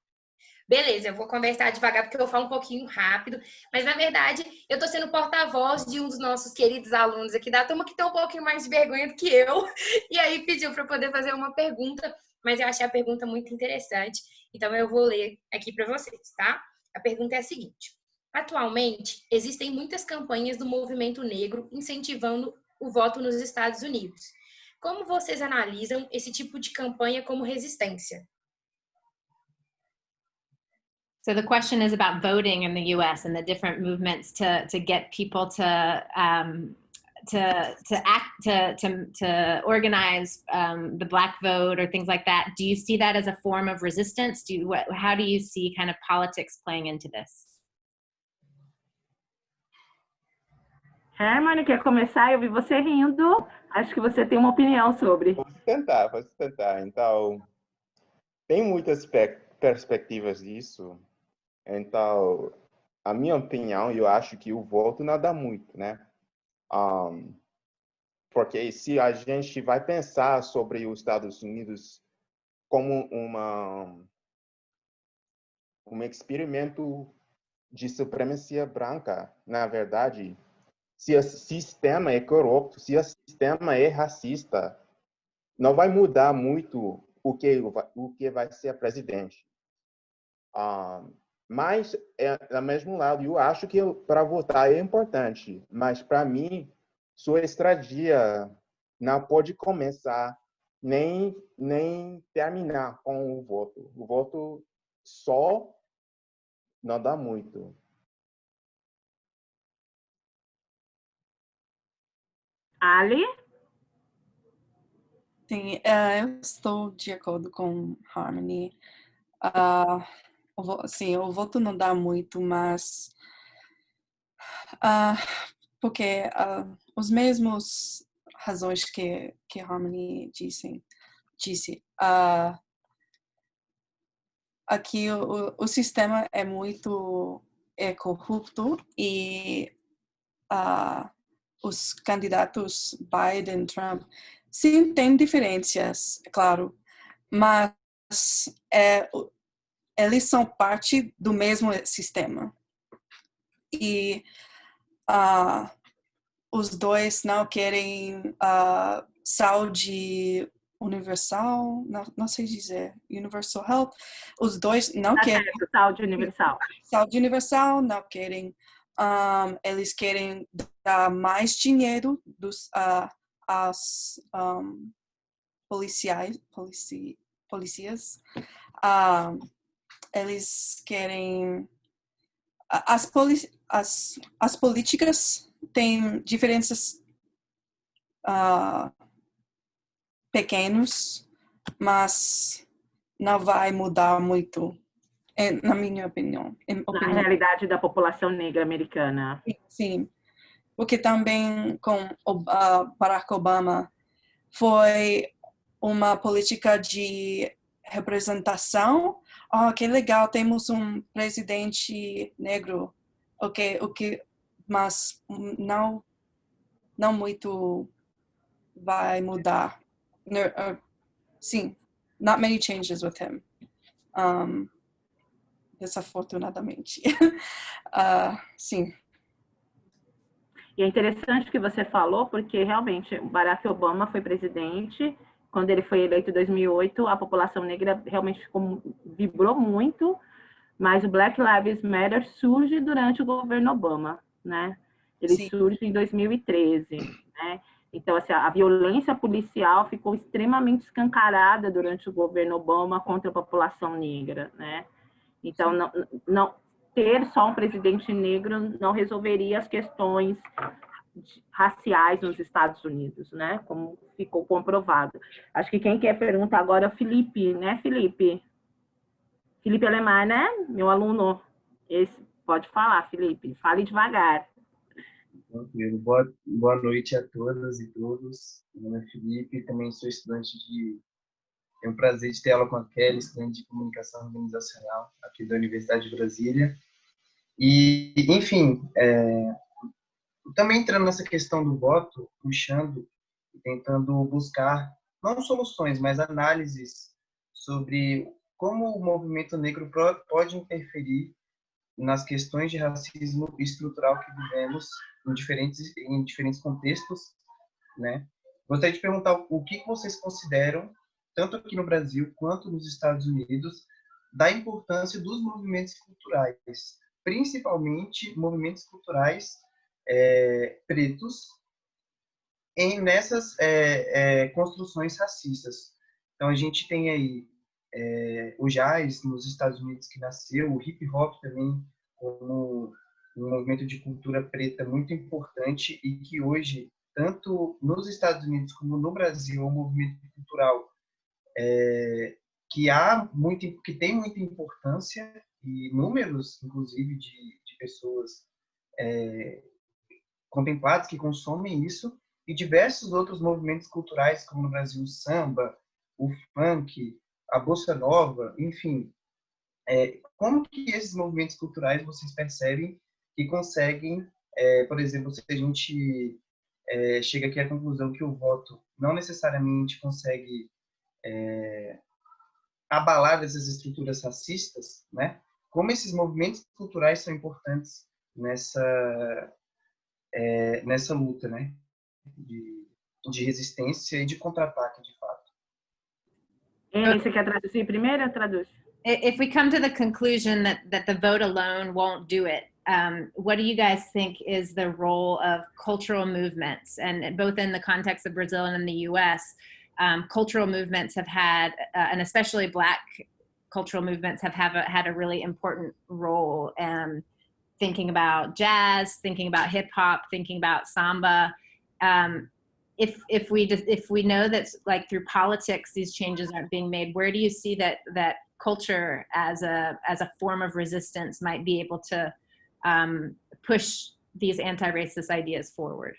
Beleza, eu vou conversar devagar porque eu falo um pouquinho rápido, mas na verdade eu tô sendo porta-voz de um dos nossos queridos alunos aqui da turma que tem um pouquinho mais de vergonha do que eu, e aí pediu para poder fazer uma pergunta, mas eu achei a pergunta muito interessante, então eu vou ler aqui para vocês, tá? A pergunta é a seguinte: atualmente existem muitas campanhas do movimento negro incentivando o voto nos Estados Unidos. Como vocês analisam esse tipo de campanha como resistência? So the question is about voting in the U.S. and the different movements to get people to to organize the Black vote or things like that. Do you see that as a form of resistance? How do you see kind of politics playing into this? Herman, quer começar? Eu vi você rindo. Acho que você tem uma opinião sobre. Posso tentar. Então, tem muitas perspectivas disso. Então, a minha opinião, eu acho que o voto não dá muito, né? Porque se a gente vai pensar sobre os Estados Unidos como um experimento de supremacia branca, na verdade, se o sistema é corrupto, se o sistema é racista, não vai mudar muito o que vai ser presidente. Mas, ao mesmo lado, eu acho que para votar é importante, mas para mim, sua estratégia não pode começar nem terminar com o voto. O voto só não dá muito. Ali? Sim, eu estou de acordo com Harmony. Sim, o voto não dá muito, mas porque os mesmos razões que Harmony disse, aqui o sistema é corrupto e os candidatos Biden, Trump, sim, tem diferenças, é claro, mas eles são parte do mesmo sistema. E os dois não querem saúde universal, não sei dizer, universal health. Os dois não querem saúde universal. Saúde universal, não querem. Eles querem dar mais dinheiro aos policias. Eles querem as políticas têm diferenças pequenas, mas não vai mudar muito, na minha opinião. Na realidade da população negra americana. Sim, porque também com Barack Obama foi uma política de representação. Que legal, temos um presidente negro, mas não muito vai mudar. Sim, not many changes with him. Desafortunadamente. Sim. E é interessante o que você falou, porque realmente Barack Obama foi presidente. Quando ele foi eleito em 2008, a população negra realmente vibrou muito, mas o Black Lives Matter surge durante o governo Obama, né? Ele Sim. surge em 2013, né? Então, assim, a violência policial ficou extremamente escancarada durante o governo Obama contra a população negra, né? Então, não ter só um presidente negro não resolveria as questões raciais nos Estados Unidos, né? Como ficou comprovado. Acho que quem quer perguntar agora é o Felipe, né, Felipe? Felipe Alemar, né? Meu aluno. Pode falar, Felipe. Fale devagar. Tranquilo. Boa noite a todas e todos. Meu nome é Felipe, também sou estudante É um prazer de ter aula com a Kelly, estudante de comunicação organizacional aqui da Universidade de Brasília. E, enfim, também entrando nessa questão do voto, puxando e tentando buscar, não soluções, mas análises sobre como o movimento negro pode interferir nas questões de racismo estrutural que vivemos em diferentes contextos, né? Gostaria de perguntar o que vocês consideram, tanto aqui no Brasil quanto nos Estados Unidos, da importância dos movimentos culturais, principalmente movimentos culturais pretos, nessas construções racistas. Então, a gente tem aí o jazz nos Estados Unidos que nasceu, o hip hop também como um movimento de cultura preta muito importante e que hoje tanto nos Estados Unidos como no Brasil, um movimento cultural que tem muita importância e números, inclusive, de pessoas contempladas que consomem isso, e diversos outros movimentos culturais, como no Brasil o samba, o funk, a bossa nova, enfim. Como que esses movimentos culturais vocês percebem que conseguem, por exemplo, se a gente chega aqui à conclusão que o voto não necessariamente consegue abalar essas estruturas racistas, né? Como esses movimentos culturais são importantes nessa luta, né? De resistência e de contra-ataque, de fato. Você quer traduzir primeiro? Eu traduzo. If we come to the conclusion that the vote alone won't do it, what do you guys think is the role of cultural movements? And both in the context of Brazil and in the US, cultural movements have had, and especially Black cultural movements have had a really important role. Thinking about jazz, thinking about hip hop, thinking about samba. If we know that, like, through politics these changes aren't being made, where do you see that culture as a form of resistance might be able to push these anti-racist ideas forward?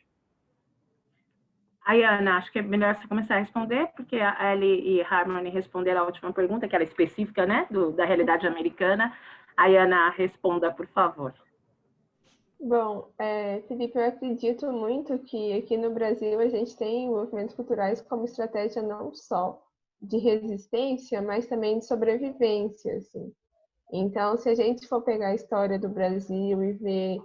Aí, Ana, acho que é melhor você começar a responder, porque a Ellie e Harmony responderam a última pergunta, que era específica, né, da realidade americana. Aí, Ana, responda, por favor. Bom, Felipe, eu acredito muito que aqui no Brasil a gente tem movimentos culturais como estratégia não só de resistência, mas também de sobrevivência, assim. Então, se a gente for pegar a história do Brasil e ver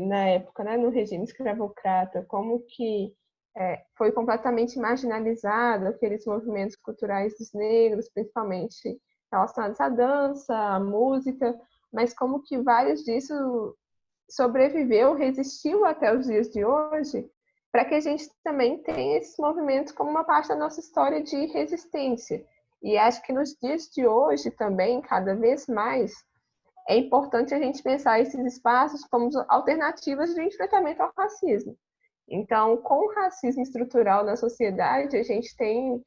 na época, né, no regime escravocrata, como que foi completamente marginalizado aqueles movimentos culturais dos negros, principalmente relacionados à dança, à música, mas como que vários disso sobreviveu, resistiu até os dias de hoje, para que a gente também tenha esses movimentos como uma parte da nossa história de resistência. E acho que nos dias de hoje também, cada vez mais, é importante a gente pensar esses espaços como alternativas de enfrentamento ao racismo. Então, com o racismo estrutural na sociedade, a gente tem,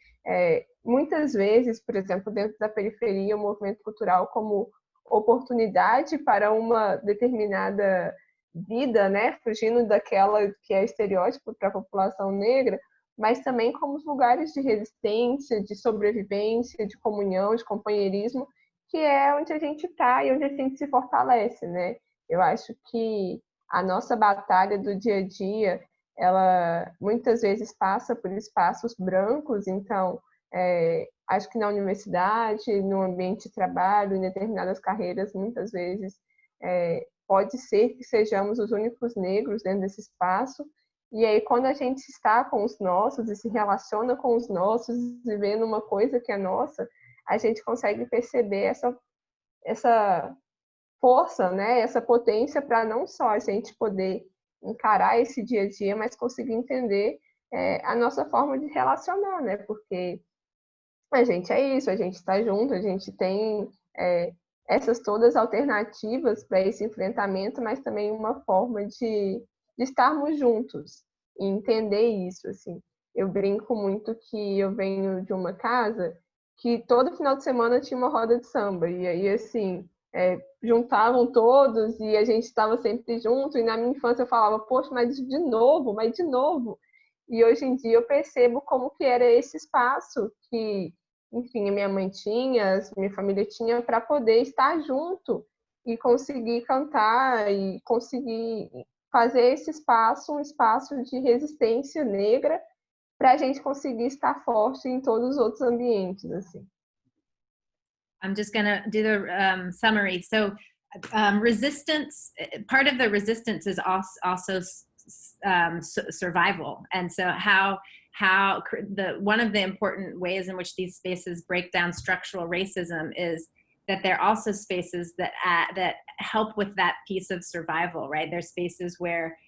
muitas vezes, por exemplo, dentro da periferia, o movimento cultural como oportunidade para uma determinada vida, né, fugindo daquela que é estereótipo para a população negra, mas também como lugares de resistência, de sobrevivência, de comunhão, de companheirismo, que é onde a gente está e onde a gente se fortalece, né? Eu acho que a nossa batalha do dia a dia, ela muitas vezes passa por espaços brancos, então acho que na universidade, no ambiente de trabalho, em determinadas carreiras, muitas vezes pode ser que sejamos os únicos negros dentro desse espaço. E aí, quando a gente está com os nossos e se relaciona com os nossos e vê numa coisa que é nossa, a gente consegue perceber essa força, né? Essa potência para não só a gente poder encarar esse dia a dia, mas conseguir entender a nossa forma de relacionar, né? Porque a gente é isso, a gente está junto, a gente tem essas todas alternativas para esse enfrentamento, mas também uma forma de estarmos juntos e entender isso, assim. Eu brinco muito que eu venho de uma casa que todo final de semana tinha uma roda de samba, e aí, assim, juntavam todos e a gente estava sempre junto, e na minha infância eu falava, poxa, mas de novo, e hoje em dia eu percebo como que era esse espaço que, enfim, a minha mãe tinha, a minha família tinha, para poder estar junto e conseguir cantar e conseguir fazer esse espaço um espaço de resistência negra para a gente conseguir estar forte em todos os outros ambientes, assim. I'm just going to do the summary. So resistance, part of the resistance is also survival. And so one of the important ways in which these spaces break down structural racism is that they're also spaces that help with that piece of survival, right? They're spaces where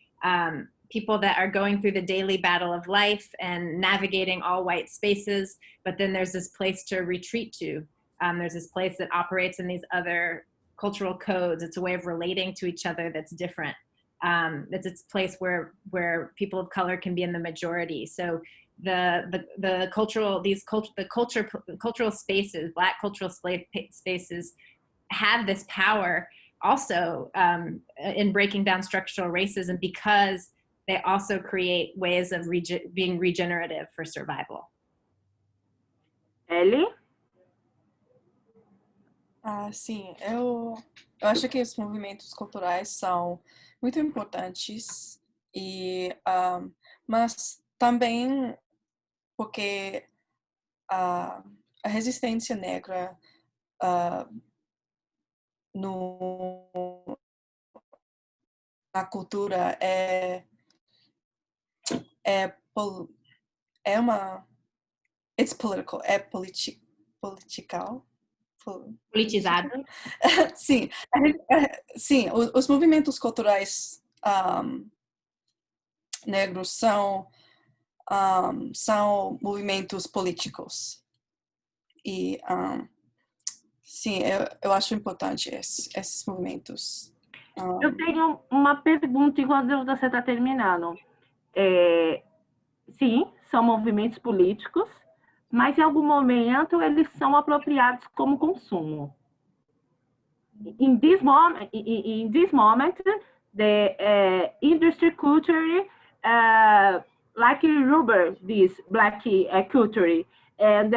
people that are going through the daily battle of life and navigating all white spaces, but then there's this place to retreat to. There's this place that operates in these other cultural codes. It's a way of relating to each other that's different. it's a place where people of color can be in the majority. So the cultural spaces, Black cultural spaces, have this power also in breaking down structural racism, because they also create ways of being regenerative for survival. Ellie? Sim, eu acho que os movimentos culturais são muito importantes, mas também porque a resistência negra na cultura it's political, political. Politizado. Sim, sim, os movimentos culturais negros são movimentos políticos. E, sim, eu acho importante esses movimentos. Eu tenho uma pergunta enquanto você está terminando. Sim, são movimentos políticos, mas em algum momento eles são apropriados como consumo. In this moment, the industry culture, like rubber, this black culture, and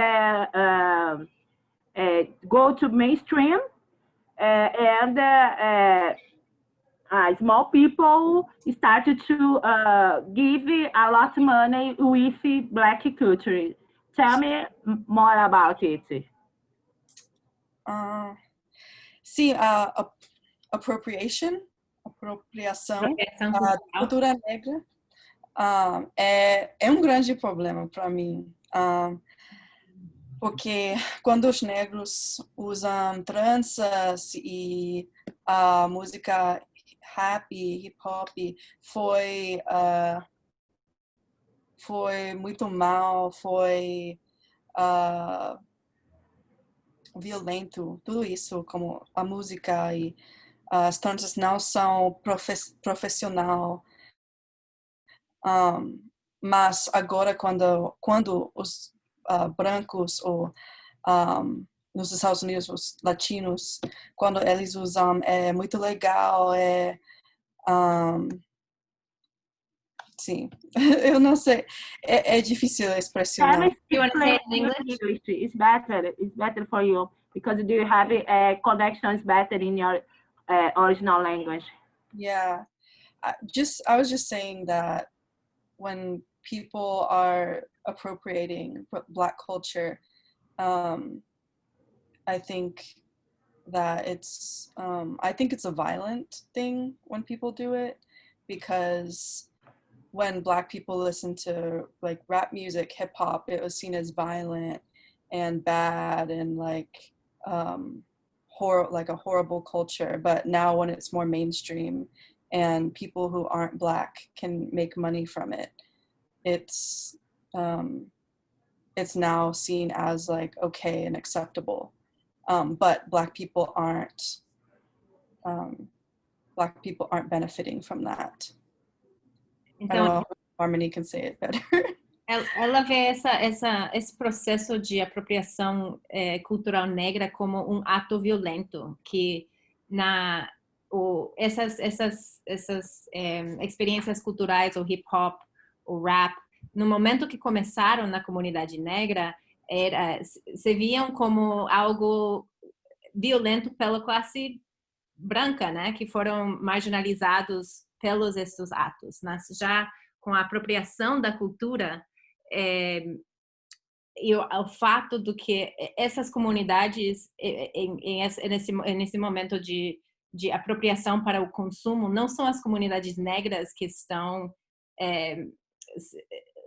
go to mainstream, and small people started to give a lot of money with black culture. Tell me more about it. Sim, a apropriação da cultura negra é um grande problema para mim, porque quando os negros usam tranças e a música rap, hip hop foi muito mal, foi violento, tudo isso, como a música e as tranças não são profissional. Mas agora, quando os brancos ou nos Estados Unidos, os latinos, quando eles usam, é muito legal, sim, eu não sei, é difícil expressar. You want to say it in English? It's better for you, because do you have connections better in your original language? Yeah, I was just saying that when people are appropriating Black culture, I think that it's a violent thing when people do it, because when Black people listen to like rap music, hip hop, it was seen as violent and bad and like a horrible culture. But now when it's more mainstream and people who aren't Black can make money from it, it's now seen as like okay and acceptable. But Black people aren't benefiting from that. Então, I don't know if Harmony can say it better. Ela vê esse processo de apropriação cultural negra como um ato violento, que essas experiências culturais, o hip hop, o rap, no momento que começaram na comunidade negra, se viam como algo violento pela classe branca, né, que foram marginalizados pelos esses atos. Mas já com a apropriação da cultura, e o fato do que essas comunidades, nesse momento de apropriação para o consumo, não são as comunidades negras que estão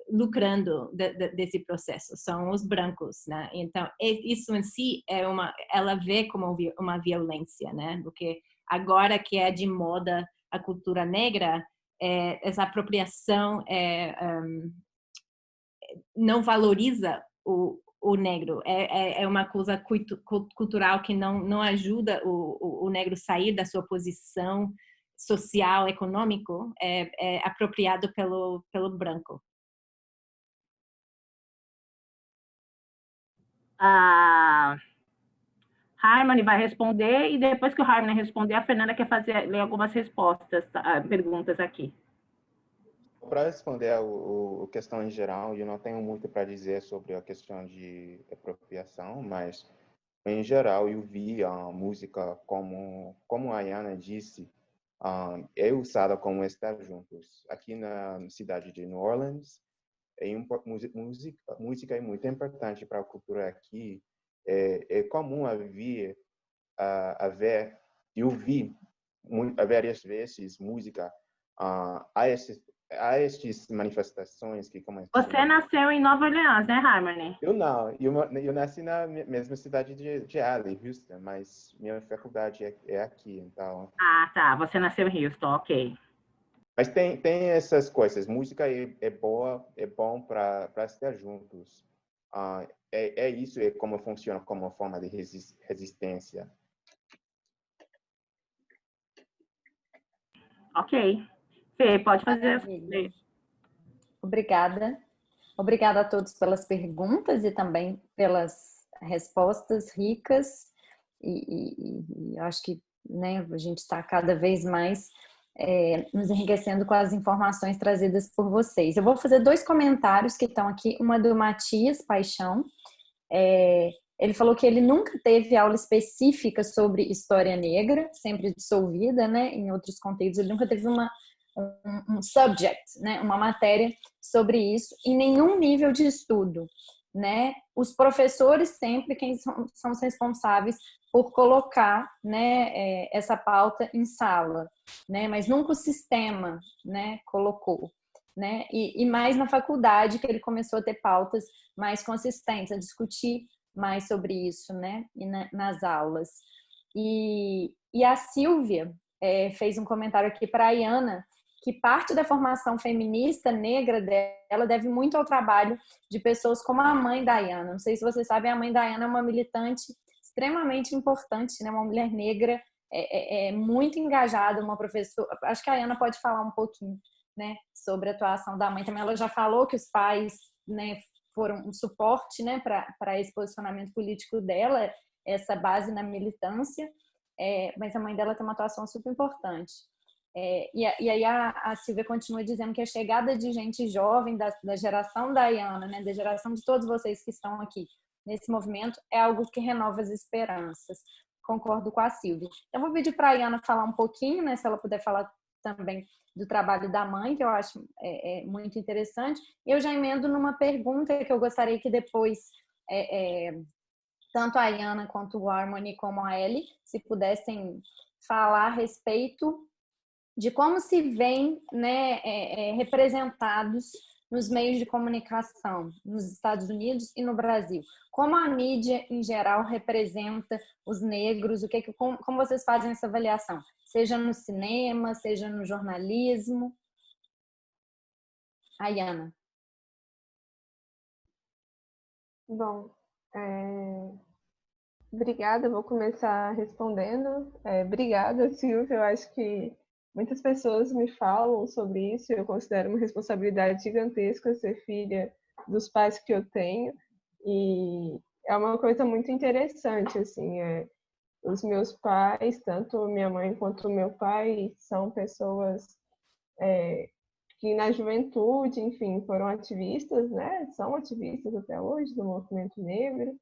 lucrando desse processo, são os brancos, né? Então, isso em si ela vê como uma violência, né? Porque agora que é de moda a cultura negra, essa apropriação não valoriza o negro, é uma coisa cultural que não ajuda o negro sair da sua posição social, econômico, é apropriado pelo branco. A Harmony vai responder, e depois que o Harmony responder, a Fernanda quer ler algumas respostas, perguntas aqui. Para responder a questão em geral, eu não tenho muito para dizer sobre a questão de apropriação, mas em geral eu vi a música como a Ayana disse, é usada como estar juntos. Aqui na cidade de New Orleans, música é muito importante para a cultura aqui. É comum haver, eu vi várias vezes música a estas manifestações que começam. Você nasceu em Nova Orleans, né, Harmony? Eu não, eu nasci na mesma cidade de Alley, Houston, mas minha faculdade é aqui, então. Ah, tá, você nasceu em Houston, ok. Mas tem essas coisas, música é bom para estar juntos. Isso é como funciona como forma de resistência. Ok. Fê, pode fazer. Obrigada. Obrigada a todos pelas perguntas e também pelas respostas ricas. E acho que, né, a gente está cada vez mais nos enriquecendo com as informações trazidas por vocês. Eu vou fazer 2 comentários que estão aqui. Uma do Matias Paixão. Ele falou que ele nunca teve aula específica sobre história negra, sempre dissolvida, né, em outros conteúdos. Ele nunca teve um subject, né, uma matéria sobre isso em nenhum nível de estudo, né? Os professores sempre quem são os responsáveis por colocar, né, essa pauta em sala, né? Mas nunca o sistema, né, colocou, né? E mais na faculdade que ele começou a ter pautas mais consistentes, a discutir mais sobre isso, né? E nas aulas. E a Silvia fez um comentário aqui para a Ayana, que parte da formação feminista negra dela deve muito ao trabalho de pessoas como a mãe da Ayana. Não sei se vocês sabem, a mãe da Ayana é uma militante extremamente importante, né? Uma mulher negra muito engajada, uma professora. Acho que a Ayana pode falar um pouquinho, né, sobre a atuação da mãe também. Ela já falou que os pais, né, foram um suporte, né, para esse posicionamento político dela, essa base na militância, mas a mãe dela tem uma atuação super importante. E aí a Silvia continua dizendo que a chegada de gente jovem da geração da Ayana, né, da geração de todos vocês que estão aqui nesse movimento, é algo que renova as esperanças. Concordo com a Silvia. Eu vou pedir para a Ayana falar um pouquinho, né, se ela puder falar também do trabalho da mãe, que eu acho muito interessante. Eu já emendo numa pergunta que eu gostaria que depois tanto a Ayana quanto o Harmony como a Ellie, se pudessem falar a respeito de como se veem, né, representados nos meios de comunicação nos Estados Unidos e no Brasil. Como a mídia, em geral, representa os negros? Como vocês fazem essa avaliação? Seja no cinema, seja no jornalismo? Ayana. Bom, obrigada, vou começar respondendo. Obrigada, Silvia, eu acho que muitas pessoas me falam sobre isso, eu considero uma responsabilidade gigantesca ser filha dos pais que eu tenho, e é uma coisa muito interessante, assim, os meus pais, tanto minha mãe quanto meu pai, são pessoas que na juventude, enfim, foram ativistas, né? São ativistas até hoje do movimento negro.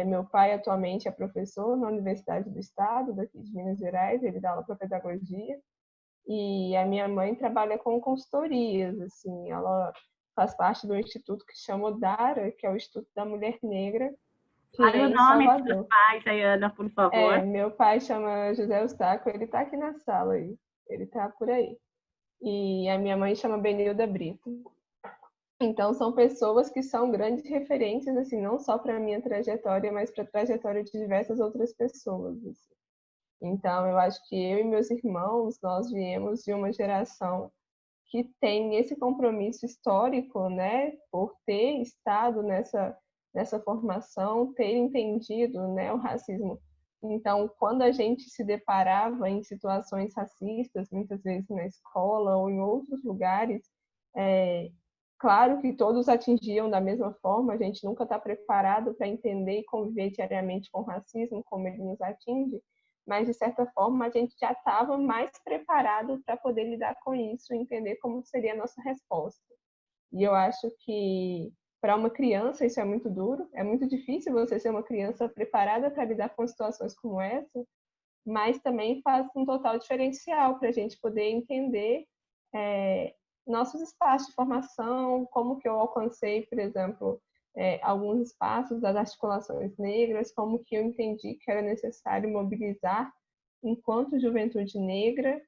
Meu pai atualmente é professor na Universidade do Estado, daqui de Minas Gerais, ele dá aula para pedagogia. E a minha mãe trabalha com consultorias, assim, ela faz parte do instituto que chama ODARA, que é o Instituto da Mulher Negra, que Fale é o em nome dos Salvador. pais, Ayana, por favor. Meu pai chama José Eustáquio, ele está aqui na sala aí, ele está por aí. E a minha mãe chama Benilda Brito. Então, são pessoas que são grandes referências, assim, não só para a minha trajetória, mas para a trajetória de diversas outras pessoas. Assim. Então, eu acho que eu e meus irmãos, nós viemos de uma geração que tem esse compromisso histórico, né, por ter estado nessa formação, ter entendido, né, o racismo Então, quando a gente se deparava em situações racistas, muitas vezes na escola ou em outros lugares, claro que todos atingiam da mesma forma, a gente nunca está preparado para entender e conviver diariamente com o racismo, como ele nos atinge, mas, de certa forma, a gente já estava mais preparado para poder lidar com isso e entender como seria a nossa resposta. E eu acho que, para uma criança, isso é muito duro, é muito difícil você ser uma criança preparada para lidar com situações como essa, mas também faz um total diferencial para a gente poder entender nossos espaços de formação, como que eu alcancei, por exemplo, alguns espaços das articulações negras, como que eu entendi que era necessário mobilizar enquanto juventude negra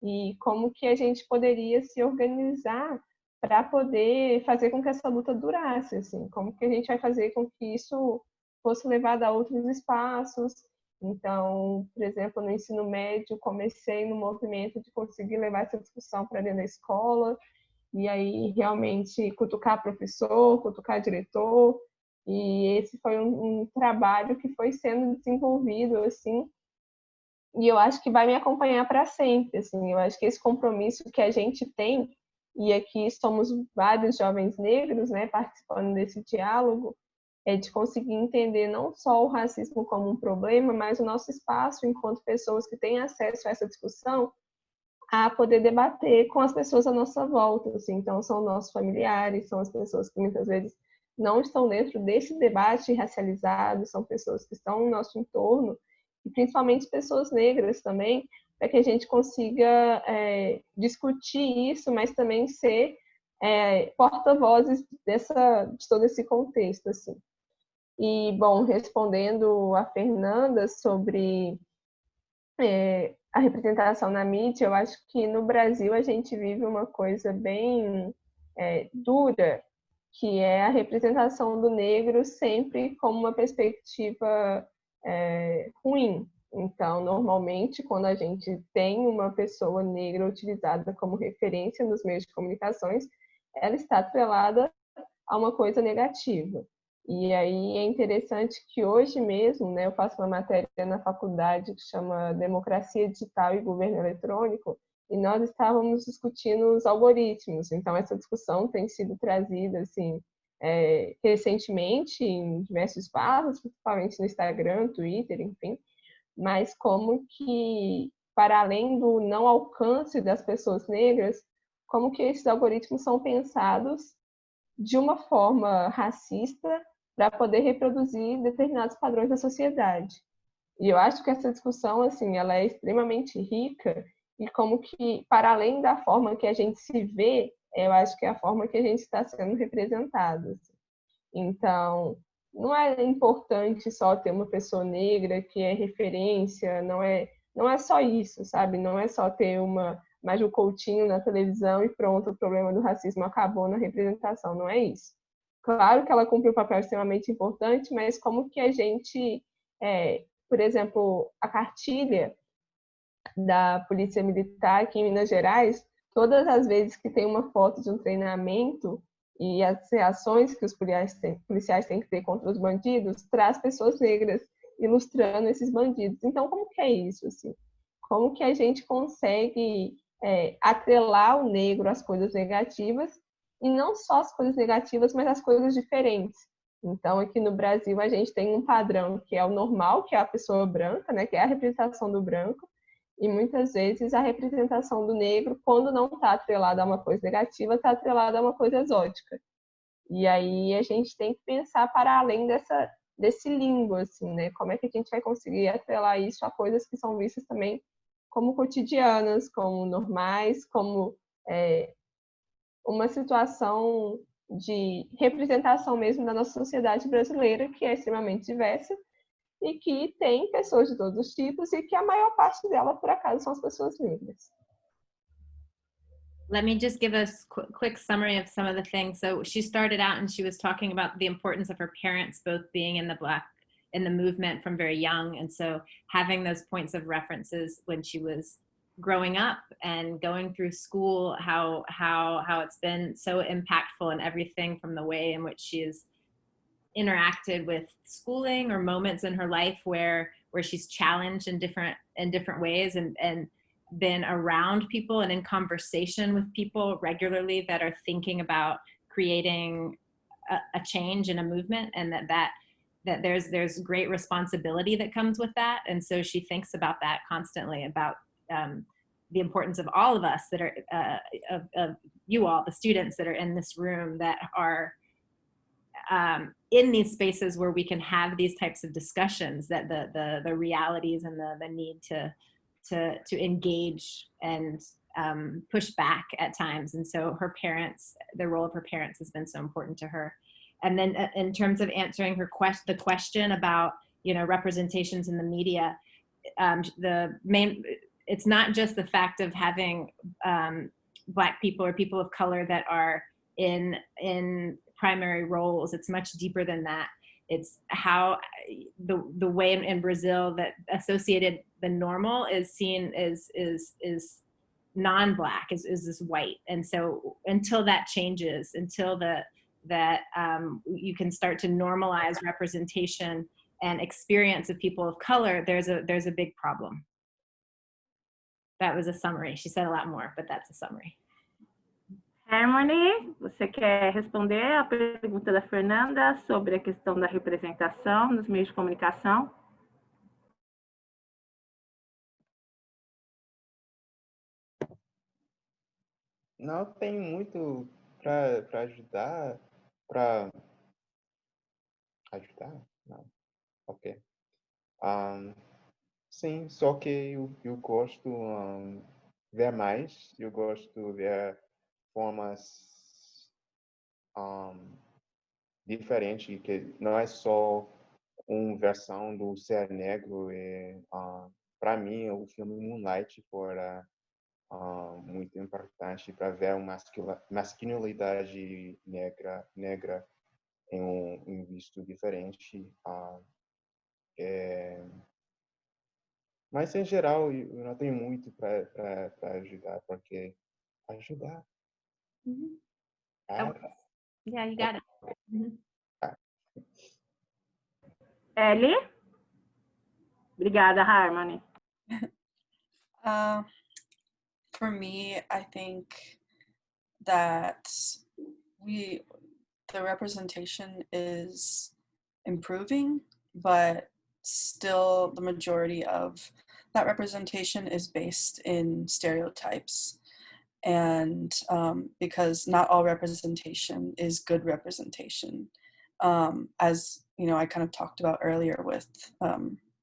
e como que a gente poderia se organizar para poder fazer com que essa luta durasse, assim, como que a gente vai fazer com que isso fosse levado a outros espaços. Então, por exemplo, no ensino médio, comecei no movimento de conseguir levar essa discussão para dentro da escola, e aí realmente cutucar professor, cutucar diretor, e esse foi um trabalho que foi sendo desenvolvido, assim, e eu acho que vai me acompanhar para sempre, assim, eu acho que esse compromisso que a gente tem, e aqui somos vários jovens negros, né, participando desse diálogo, é de conseguir entender não só o racismo como um problema, mas o nosso espaço enquanto pessoas que têm acesso a essa discussão, a poder debater com as pessoas à nossa volta, assim. Então, são nossos familiares, são as pessoas que muitas vezes não estão dentro desse debate racializado, são pessoas que estão no nosso entorno, e principalmente pessoas negras também, para que a gente consiga discutir isso, mas também ser porta-vozes de todo esse contexto, assim. E, bom, respondendo a Fernanda sobre a representação na mídia, eu acho que no Brasil a gente vive uma coisa bem dura, que é a representação do negro sempre como uma perspectiva ruim. Então, normalmente, quando a gente tem uma pessoa negra utilizada como referência nos meios de comunicações, ela está atrelada a uma coisa negativa. E aí é interessante que hoje mesmo, né, eu faço uma matéria na faculdade que chama Democracia Digital e Governo Eletrônico, e nós estávamos discutindo os algoritmos. Então, essa discussão tem sido trazida assim, recentemente em diversos espaços, principalmente no Instagram, Twitter, enfim, mas como que, para além do não alcance das pessoas negras, como que esses algoritmos são pensados de uma forma racista para poder reproduzir determinados padrões da sociedade. E eu acho que essa discussão, assim, ela é extremamente rica e como que, para além da forma que a gente se vê, eu acho que é a forma que a gente está sendo representado. Assim. Então, não é importante só ter uma pessoa negra que é referência, não é só isso, sabe? Não é só ter uma Maju Coutinho na televisão e pronto, o problema do racismo acabou na representação, não é isso. Claro que ela cumpriu um papel extremamente importante, mas como que a gente, por exemplo, a cartilha da Polícia Militar aqui em Minas Gerais, todas as vezes que tem uma foto de um treinamento e as reações que os policiais têm que ter contra os bandidos, traz pessoas negras ilustrando esses bandidos. Então, como que é isso? Assim? Como que a gente consegue atrelar o negro às coisas negativas, e não só as coisas negativas, mas as coisas diferentes. Então, aqui no Brasil, a gente tem um padrão que é o normal, que é a pessoa branca, né, que é a representação do branco, e muitas vezes a representação do negro, quando não está atrelada a uma coisa negativa, está atrelada a uma coisa exótica. E aí a gente tem que pensar para além desse limbo, assim, né? Como é que a gente vai conseguir atrelar isso a coisas que são vistas também como cotidianas, como normais, como uma situação de representação mesmo da nossa sociedade brasileira, que é extremamente diversa e que tem pessoas de todos os tipos e que a maior parte dela, por acaso, são as pessoas negras. Let me just give a quick summary of some of the things. So she started out and she was talking about the importance of her parents both being in the movement from very young, and so having those points of references when she was growing up and going through school, how it's been so impactful in everything from the way in which she is interacted with schooling or moments in her life where she's challenged in different ways and been around people and in conversation with people regularly that are thinking about creating a change in a movement, and that there's great responsibility that comes with that. And so she thinks about that constantly, about the importance of all of us that are of you all, the students that are in this room, that are in these spaces where we can have these types of discussions, that the realities and the need to engage and push back at times. And so the role of her parents has been so important to her. And then in terms of answering the question about, representations in the media, it's not just the fact of having Black people or people of color that are in primary roles. It's much deeper than that. It's how the way in Brazil that associated the normal is seen is non-Black, is this white. And so until that changes, until that you can start to normalize representation and experience of people of color, there's a big problem. That was a summary. She said a lot more, but that's a summary. Harmony, você quer responder a pergunta da Fernanda sobre a questão da representação nos meios de comunicação? Não tem muito para ajudar, para ajudar? Não. Ok. Sim, só que eu gosto ver mais, eu gosto ver formas diferentes, que não é só uma versão do ser negro. Para mim, o filme Moonlight foi muito importante para ver uma masculinidade negra em um visto diferente. Mas, em geral, eu não tenho muito para ajudar, porque ajudar. Mm-hmm. Yeah, you got it. Mm-hmm. Ellie? Obrigada, Harmony. For me, I think that the representation is improving, but still the majority of that representation is based in stereotypes. And because not all representation is good representation. As I kind of talked about earlier with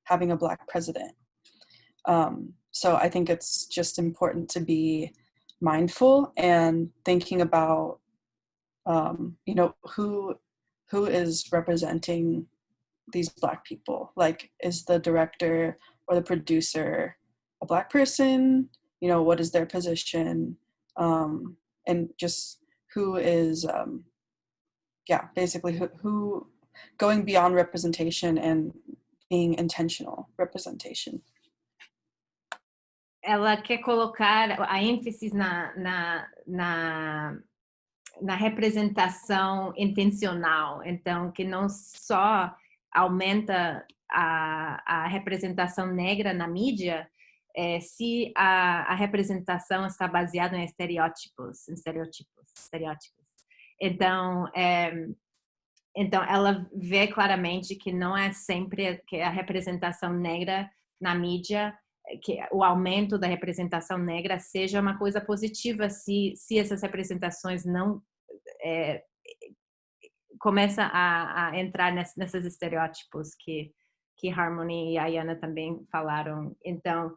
having a Black president. So I think it's just important to be mindful and thinking about, who is representing these Black people. Like, is the director or the producer a Black person? What is their position? And just who is, basically who going beyond representation and being intentional representation. Ela quer colocar a ênfase na representação intencional, então que não só aumenta a representação negra na mídia, se a representação está baseada em estereótipos. Então ela vê claramente que não é sempre que a representação negra na mídia, que o aumento da representação negra seja uma coisa positiva se essas representações não começam a entrar nesses estereótipos que Harmony e a Yana também falaram. Então,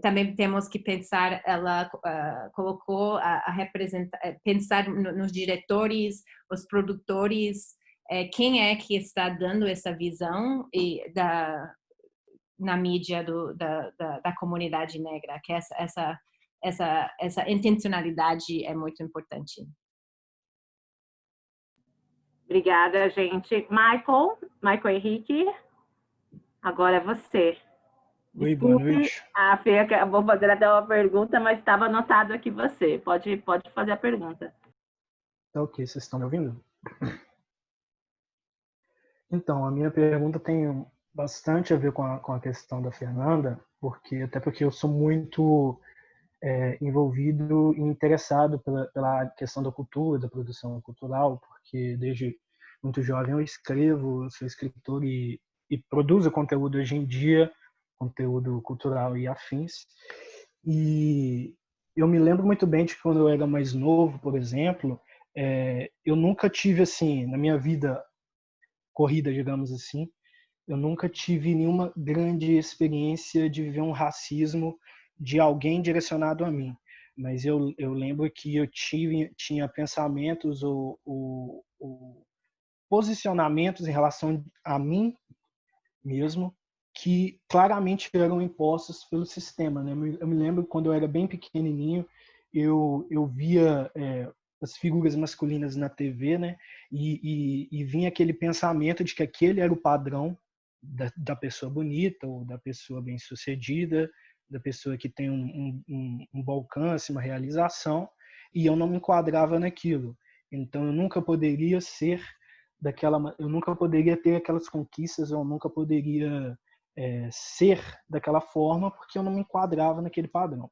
também temos que pensar, ela colocou pensar nos diretores, os produtores, quem é que está dando essa visão na mídia da comunidade negra, que essa intencionalidade é muito importante. Obrigada, gente. Michael Henrique, agora é você. Oi, boa noite. A Fê acabou fazendo até uma pergunta, mas estava anotado aqui você. Pode fazer a pergunta. Tá ok, vocês estão me ouvindo? Então, a minha pergunta tem bastante a ver com a questão da Fernanda, até porque eu sou muito envolvido e interessado pela questão da cultura, da produção cultural, porque desde muito jovem eu escrevo, sou escritor e produzo conteúdo hoje em dia, conteúdo cultural e afins. E eu me lembro muito bem de que quando eu era mais novo, por exemplo, eu nunca tive, assim, na minha vida corrida, digamos assim, eu nunca tive nenhuma grande experiência de viver um racismo de alguém direcionado a mim. Mas eu lembro que eu tinha pensamentos ou posicionamentos em relação a mim mesmo que claramente eram impostos pelo sistema, né? Eu me lembro quando eu era bem pequenininho, eu via as figuras masculinas na TV, né? E vinha aquele pensamento de que aquele era o padrão da pessoa bonita ou da pessoa bem-sucedida, da pessoa que tem um bom alcance, uma realização, e eu não me enquadrava naquilo. Então eu nunca poderia ser eu nunca poderia ter aquelas conquistas, eu nunca poderia ser daquela forma porque eu não me enquadrava naquele padrão.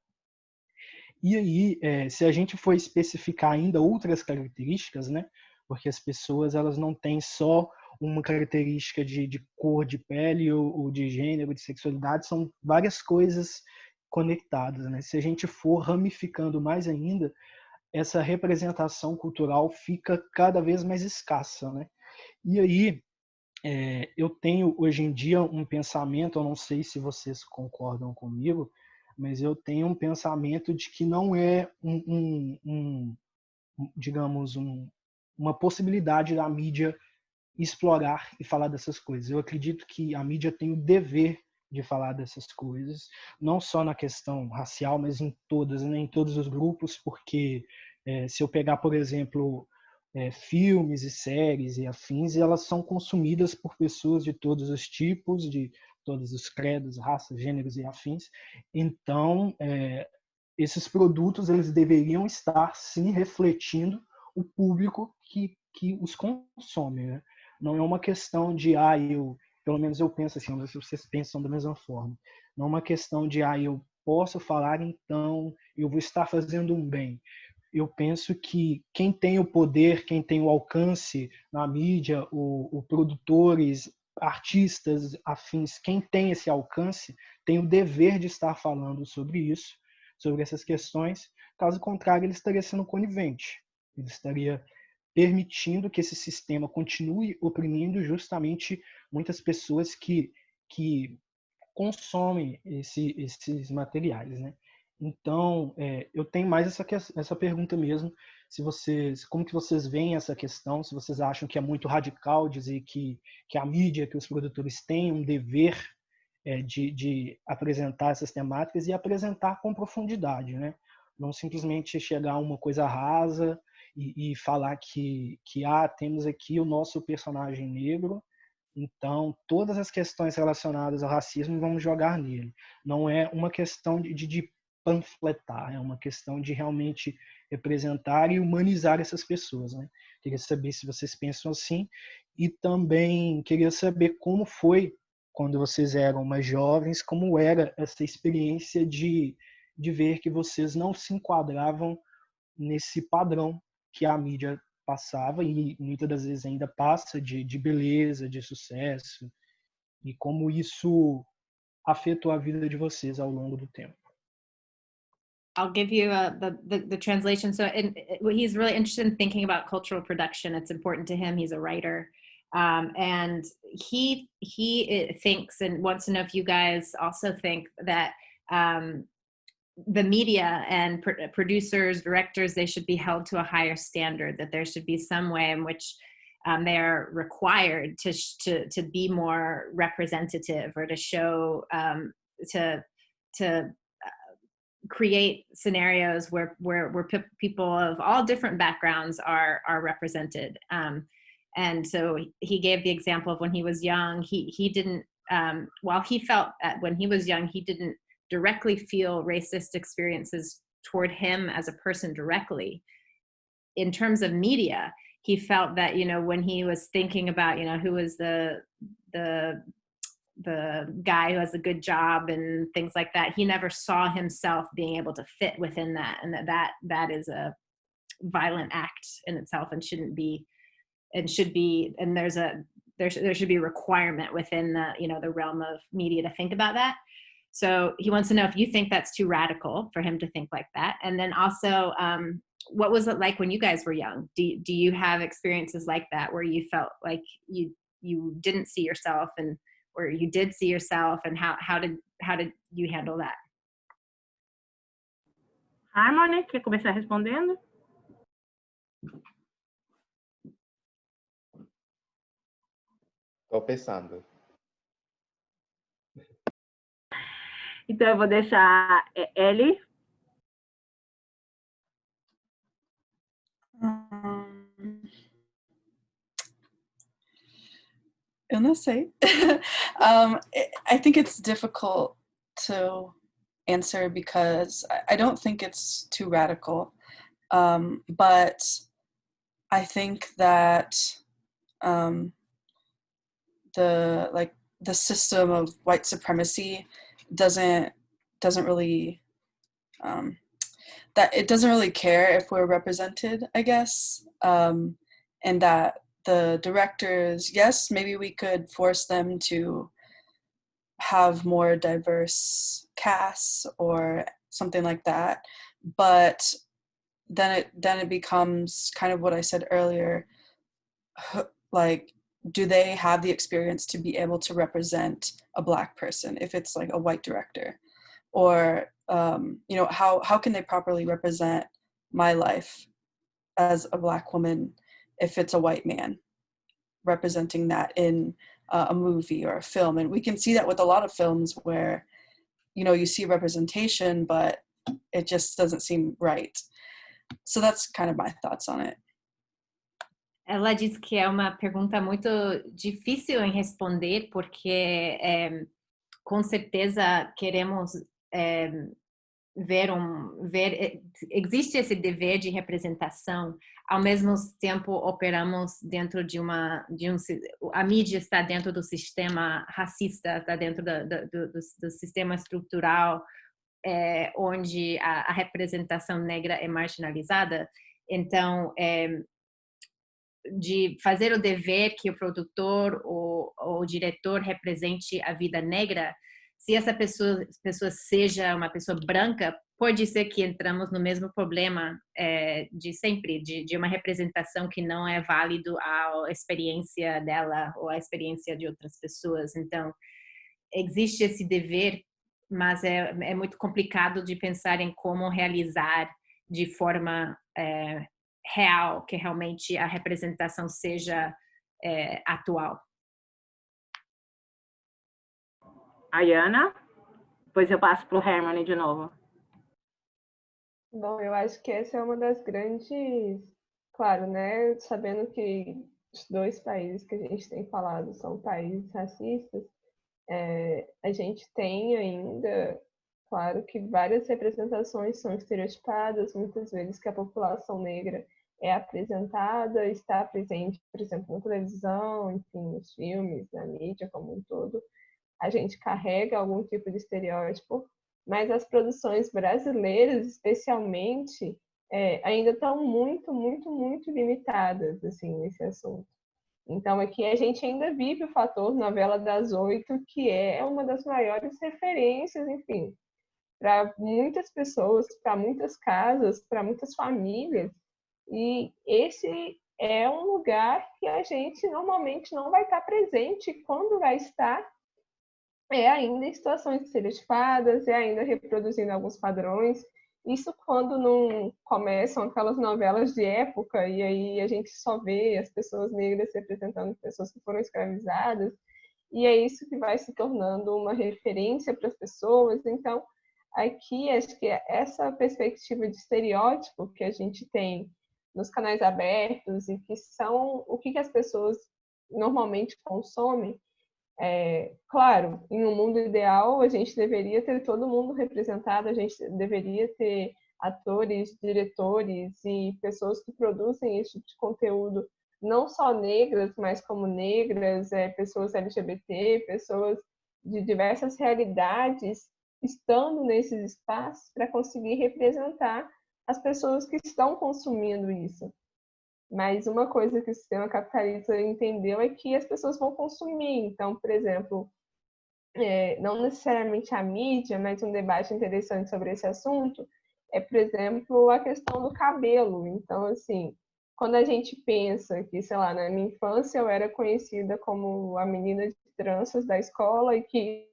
E aí, se a gente for especificar ainda outras características, né? Porque as pessoas elas não têm só uma característica de cor de pele ou de gênero, de sexualidade, são várias coisas conectadas, né? Se a gente for ramificando mais ainda, essa representação cultural fica cada vez mais escassa, né? E aí, eu tenho hoje em dia um pensamento, eu não sei se vocês concordam comigo, mas eu tenho um pensamento de que não é digamos, uma possibilidade da mídia explorar e falar dessas coisas. Eu acredito que a mídia tem o dever de falar dessas coisas, não só na questão racial, mas em todas, né, em todos os grupos, porque se eu pegar, por exemplo, filmes e séries e afins, elas são consumidas por pessoas de todos os tipos, de todos os credos, raças, gêneros e afins. Então, esses produtos eles deveriam estar sim refletindo o público que os consome, né? Não é uma questão de pelo menos eu penso assim, não sei se vocês pensam da mesma forma. Não é uma questão de eu posso falar, então eu vou estar fazendo um bem. Eu penso que quem tem o poder, quem tem o alcance na mídia, o produtores, artistas afins, quem tem esse alcance, tem o dever de estar falando sobre isso, sobre essas questões. Caso contrário, ele estaria sendo conivente. Ele estaria permitindo que esse sistema continue oprimindo justamente muitas pessoas que consomem esses materiais, né? Então, eu tenho mais essa pergunta mesmo, como que vocês veem essa questão, se vocês acham que é muito radical dizer que a mídia, que os produtores têm um dever de apresentar essas temáticas e apresentar com profundidade, né? Não simplesmente chegar a uma coisa rasa e falar que temos aqui o nosso personagem negro, então todas as questões relacionadas ao racismo vamos jogar nele. Não é uma questão de panfletar, é uma questão de realmente representar e humanizar essas pessoas, né? Queria saber se vocês pensam assim e também queria saber como foi quando vocês eram mais jovens, como era essa experiência de ver que vocês não se enquadravam nesse padrão que a mídia passava e muitas das vezes ainda passa de beleza, de sucesso, e como isso afetou a vida de vocês ao longo do tempo. I'll give you the translation. So he's really interested in thinking about cultural production. It's important to him. He's a writer. And he thinks and wants to know if you guys also think that the media and producers, directors, they should be held to a higher standard, that there should be some way in which they are required to be more representative or to show, to create scenarios where people of all different backgrounds are represented. And so he gave the example of when he was young, he didn't, while he felt that when he was young, he didn't directly feel racist experiences toward him as a person directly. In terms of media, he felt that, you know, when he was thinking about, you know, who was the guy who has a good job and things like that, he never saw himself being able to fit within that, and that is a violent act in itself and shouldn't be, and should be, and there should be a requirement within the, you know, the realm of media to think about that. So he wants to know if you think that's too radical for him to think like that. And then also, what was it like when you guys were young? Do you have experiences like that where you felt like you didn't see yourself, and or you did see yourself, and how did you handle that? Harmony, quer começar respondendo? Tô pensando. Então, eu vou deixar Ellie. Eu não sei. I think it's difficult to answer because I don't think it's too radical. But I think that the system of white supremacy doesn't really that it doesn't really care if we're represented, I guess, and that the directors, yes, maybe we could force them to have more diverse casts or something like that, but then it becomes kind of what I said earlier, like, do they have the experience to be able to represent a Black person if it's like a white director? Or, you know, how can they properly represent my life as a Black woman if it's a white man representing that in a movie or a film? And we can see that with a lot of films where, you know, you see representation, but it just doesn't seem right. So that's kind of my thoughts on it. Ela diz que é uma pergunta muito difícil em responder, porque com certeza queremos existe esse dever de representação, ao mesmo tempo operamos dentro a mídia está dentro do sistema racista, está dentro do sistema estrutural, onde a representação negra é marginalizada. Então, de fazer o dever que o produtor ou o diretor represente a vida negra, se essa pessoa seja uma pessoa branca, pode ser que entramos no mesmo problema de sempre, de uma representação que não é válido à experiência dela ou à experiência de outras pessoas. Então, existe esse dever, mas é muito complicado de pensar em como realizar de forma real, que realmente a representação seja atual. Ayana, depois eu passo para o Hermione de novo. Bom, eu acho que essa é uma das grandes, claro, né, sabendo que os dois países que a gente tem falado são países racistas, a gente tem ainda, claro, que várias representações são estereotipadas, muitas vezes que a população negra é apresentada, está presente, por exemplo, na televisão, enfim, nos filmes, na mídia como um todo. A gente carrega algum tipo de estereótipo, mas as produções brasileiras, especialmente, ainda estão muito, muito, muito limitadas assim, nesse assunto. Então, aqui a gente ainda vive o fator novela das 8, que é uma das maiores referências, enfim, para muitas pessoas, para muitas casas, para muitas famílias. E esse é um lugar que a gente normalmente não vai estar presente. Quando vai estar, ainda em situações estereotipadas, ainda reproduzindo alguns padrões. Isso quando não começam aquelas novelas de época e aí a gente só vê as pessoas negras representando pessoas que foram escravizadas, e é isso que vai se tornando uma referência para as pessoas. Então, aqui acho que essa perspectiva de estereótipo que a gente tem nos canais abertos e que são o que as pessoas normalmente consomem, claro, em um mundo ideal, a gente deveria ter todo mundo representado, a gente deveria ter atores, diretores e pessoas que produzem esse tipo de conteúdo, não só negras, mas como negras, pessoas LGBT, pessoas de diversas realidades, estando nesses espaços para conseguir representar as pessoas que estão consumindo isso. Mas uma coisa que o sistema capitalista entendeu é que as pessoas vão consumir. Então, por exemplo, não necessariamente a mídia, mas um debate interessante sobre esse assunto é, por exemplo, a questão do cabelo. Então, assim, quando a gente pensa que, sei lá, na minha infância eu era conhecida como a menina de tranças da escola e que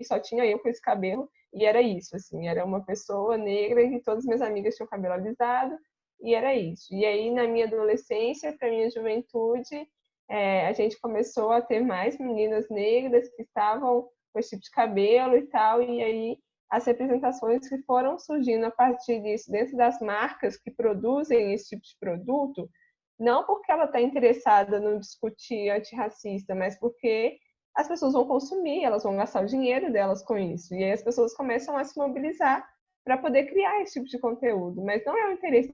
só tinha eu com esse cabelo, e era isso, assim, era uma pessoa negra e todas as minhas amigas tinham cabelo alisado, e era isso. E aí, na minha adolescência, para minha juventude, a gente começou a ter mais meninas negras que estavam com esse tipo de cabelo e tal, e aí as representações que foram surgindo a partir disso, dentro das marcas que produzem esse tipo de produto, não porque ela está interessada no discutir antirracista, mas porque as pessoas vão consumir, elas vão gastar o dinheiro delas com isso. E aí as pessoas começam a se mobilizar para poder criar esse tipo de conteúdo. Mas não é o interesse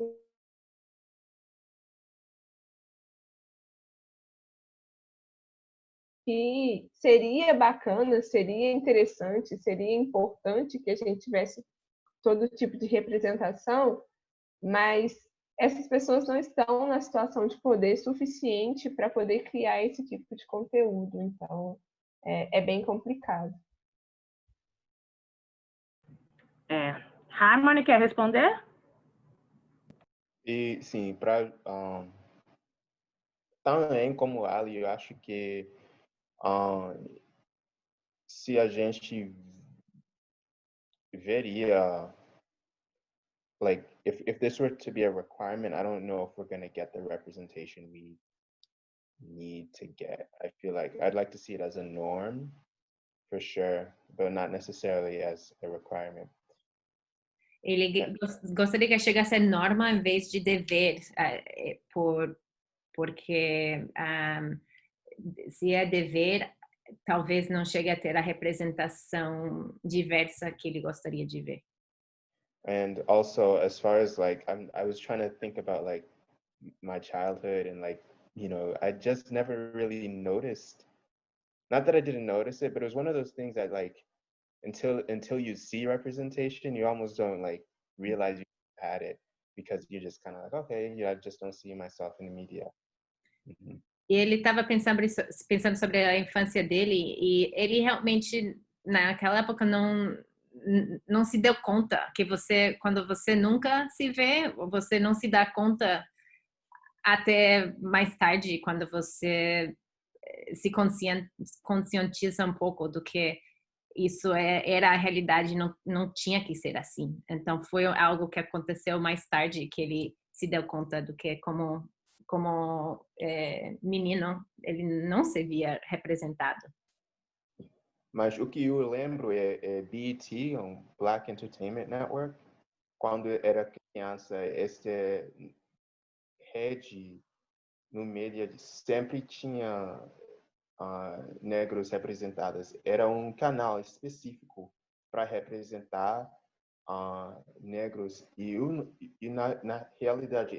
que seria bacana, seria interessante, seria importante que a gente tivesse todo tipo de representação, mas essas pessoas não estão na situação de poder suficiente para poder criar esse tipo de conteúdo. Então, é bem complicado. Harmony, quer responder? E, sim, também como Ali, eu acho que se a gente veria, like, if this were to be a requirement, I don't know if we're going to get the representation we need to get. I feel like I'd like to see it as a norm, for sure, but not necessarily as a requirement. Ele gostaria que chegasse a norma em vez de dever, porque se é dever, talvez não chegue a ter a representação diversa que ele gostaria de ver. And also, as far as like, I was trying to think about like my childhood and like, you know, I just never really noticed. Not that I didn't notice it, but it was one of those things that like, until you see representation, you almost don't like realize you had it because you're just kind of like, okay, yeah, I just don't see myself in the media. Mm-hmm. E ele estava pensando sobre a infância dele e ele realmente naquela época não se deu conta que quando você nunca se vê, você não se dá conta até mais tarde, quando você se conscientiza um pouco do que isso era a realidade, não tinha que ser assim. Então foi algo que aconteceu mais tarde que ele se deu conta do que como menino ele não se via representado. Mas o que eu lembro é BET, Black Entertainment Network. Quando era criança, esta rede no mídia sempre tinha negros representados. Era um canal específico para representar negros. E na realidade,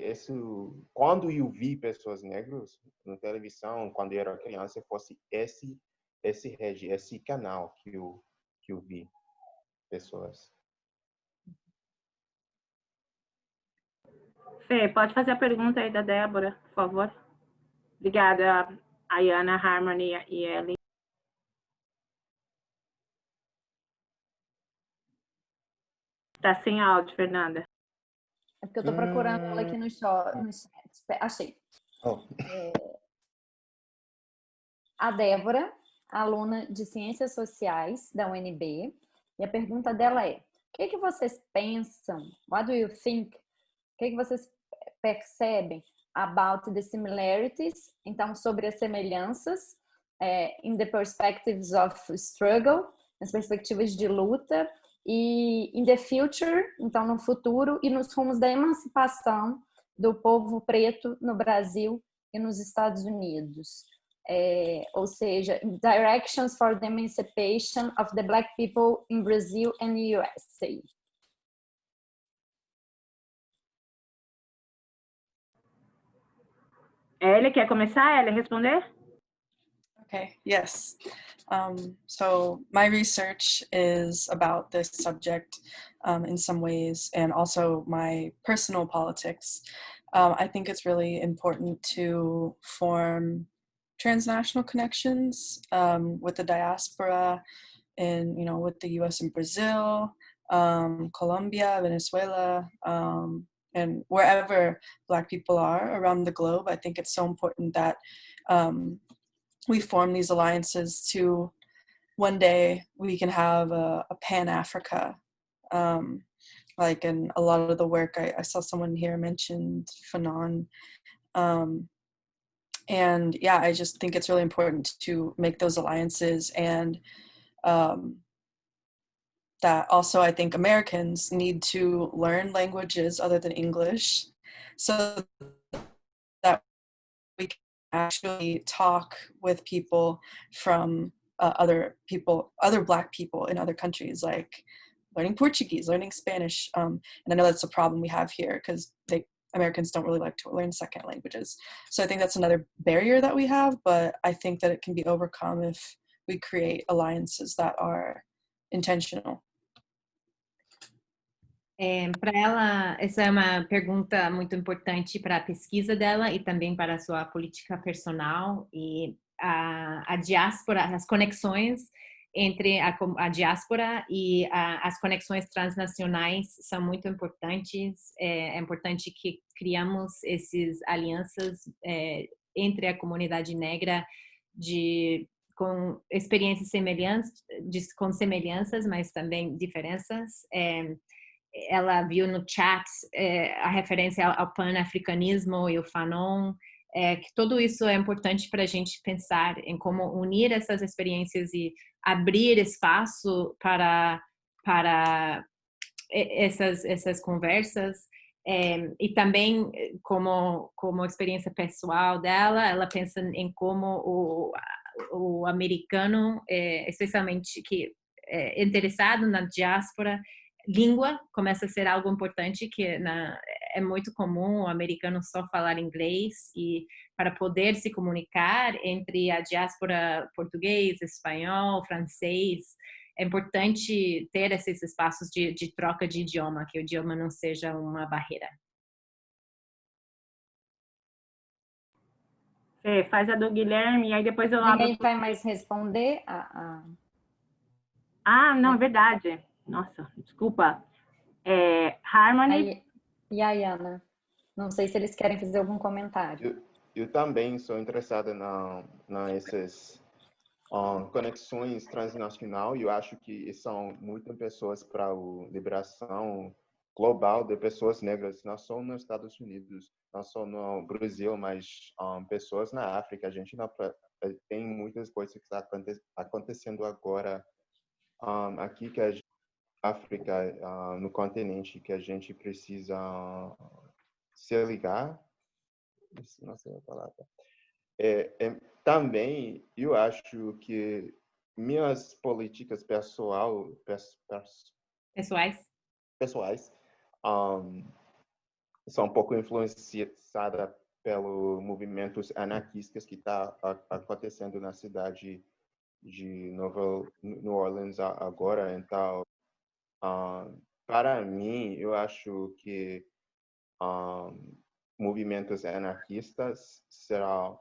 quando eu vi pessoas negras na televisão, quando eu era criança, fosse esse canal que eu vi pessoas. Fê, pode fazer a pergunta aí da Débora, por favor? Obrigada, Ayana, Harmony e Ellen. Tá sem áudio, Fernanda. É porque eu tô procurando ela aqui no chat. Achei. Oh. A Débora, aluna de Ciências Sociais da UNB, e a pergunta dela é: o que vocês pensam? What do you think? O que vocês percebem about the similarities? Então, sobre as semelhanças, in the perspectives of struggle, nas perspectivas de luta, e in the future, então no futuro, e nos rumos da emancipação do povo preto no Brasil e nos Estados Unidos. Ou seja, directions for the emancipation of the black people in Brazil and USA. Ellie, quer começar? Ellie, responder? Okay, yes. So my research is about this subject in some ways, and also my personal politics. I think it's really important to form transnational connections with the diaspora, and with the U.S. and Brazil, Colombia, Venezuela, and wherever Black people are around the globe. I think it's so important that we form these alliances to one day we can have a Pan-Africa. Like in a lot of the work, I saw someone here mentioned Fanon. And yeah, I just think it's really important to make those alliances, and that also I think Americans need to learn languages other than English so that we can actually talk with people from other Black people in other countries, like learning Portuguese, learning Spanish. And I know that's a problem we have here because Americans don't really like to learn second languages. So I think that's another barrier that we have, but I think that it can be overcome if we create alliances that are intentional. Para ela, essa é uma pergunta muito importante para a pesquisa dela e também para a sua política personal, e a diáspora, as conexões entre a diáspora e as conexões transnacionais são muito importantes. É importante que criamos essas alianças entre a comunidade negra com experiências com semelhanças, mas também diferenças. Ela viu no chat a referência ao pan-africanismo e o Fanon, que tudo isso é importante para a gente pensar em como unir essas experiências e abrir espaço para essas conversas. E também, como experiência pessoal dela, ela pensa em como o americano, especialmente que é interessado na diáspora, língua começa a ser algo importante, que é muito comum o americano só falar inglês, e para poder se comunicar entre a diáspora português, espanhol, francês, é importante ter esses espaços de troca de idioma, que o idioma não seja uma barreira. Faz a do Guilherme, e aí depois eu abro... Ninguém vai mais responder? Ah, não, é verdade. Nossa, desculpa. Harmony. E a Yana? Não sei se eles querem fazer algum comentário. Eu também sou interessada nessas conexões transnacionais. Eu acho que são muitas pessoas para a liberação global de pessoas negras, não só nos Estados Unidos, não só no Brasil, mas pessoas na África. A gente tem muitas coisas que estão acontecendo agora aqui, que a África, no continente, que a gente precisa se ligar. Não sei a palavra. Também, eu acho que minhas políticas pessoais são um pouco influenciadas pelos movimentos anarquistas que está acontecendo na cidade de New Orleans agora. Então, para mim, eu acho que movimentos anarquistas será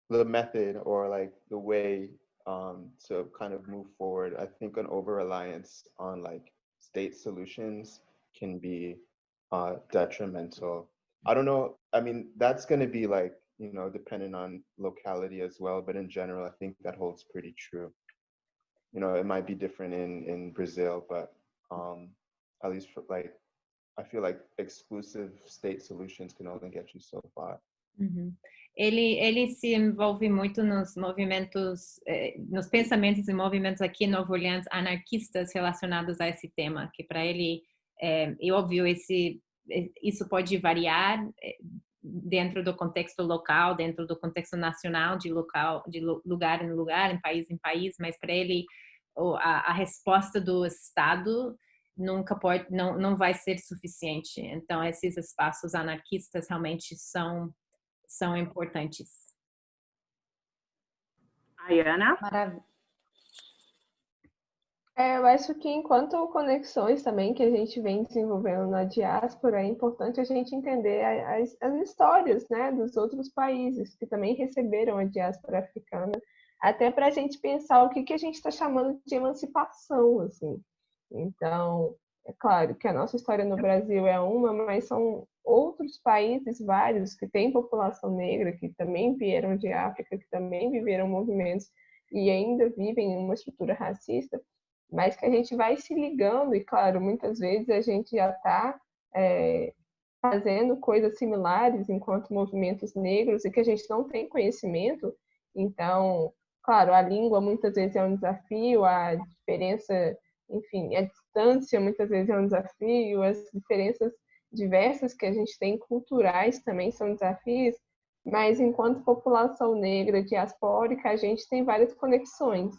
the method, or like the way to kind of move forward. I think an over-reliance on like state solutions can be detrimental. I don't know. I mean, that's going to be like, dependent on locality as well. But in general, I think that holds pretty true. It might be different in Brazil, but at least for I feel like exclusive state solutions can only get you so far. Uhum. Ele se envolve muito nos movimentos, nos pensamentos e movimentos aqui em Nova Orleans anarquistas relacionados a esse tema, que para ele é óbvio, isso pode variar dentro do contexto local, dentro do contexto nacional, de lugar em lugar, em país, mas para ele a resposta do Estado nunca pode, não vai ser suficiente. Então, esses espaços anarquistas realmente são importantes. Ayana? Maravilha. Eu acho que enquanto conexões também que a gente vem desenvolvendo na diáspora, é importante a gente entender as histórias, né, dos outros países que também receberam a diáspora africana, até para a gente pensar o que a gente está chamando de emancipação, assim. Então, é claro que a nossa história no Brasil é uma, mas são outros países, vários, que têm população negra, que também vieram de África, que também viveram movimentos e ainda vivem em uma estrutura racista, mas que a gente vai se ligando, e claro, muitas vezes a gente já está fazendo coisas similares enquanto movimentos negros e que a gente não tem conhecimento. Então, claro, a língua muitas vezes é um desafio, a diferença, enfim, a distância muitas vezes é um desafio, as diferenças diversas que a gente tem culturais também são desafios, mas enquanto população negra diaspórica, a gente tem várias conexões.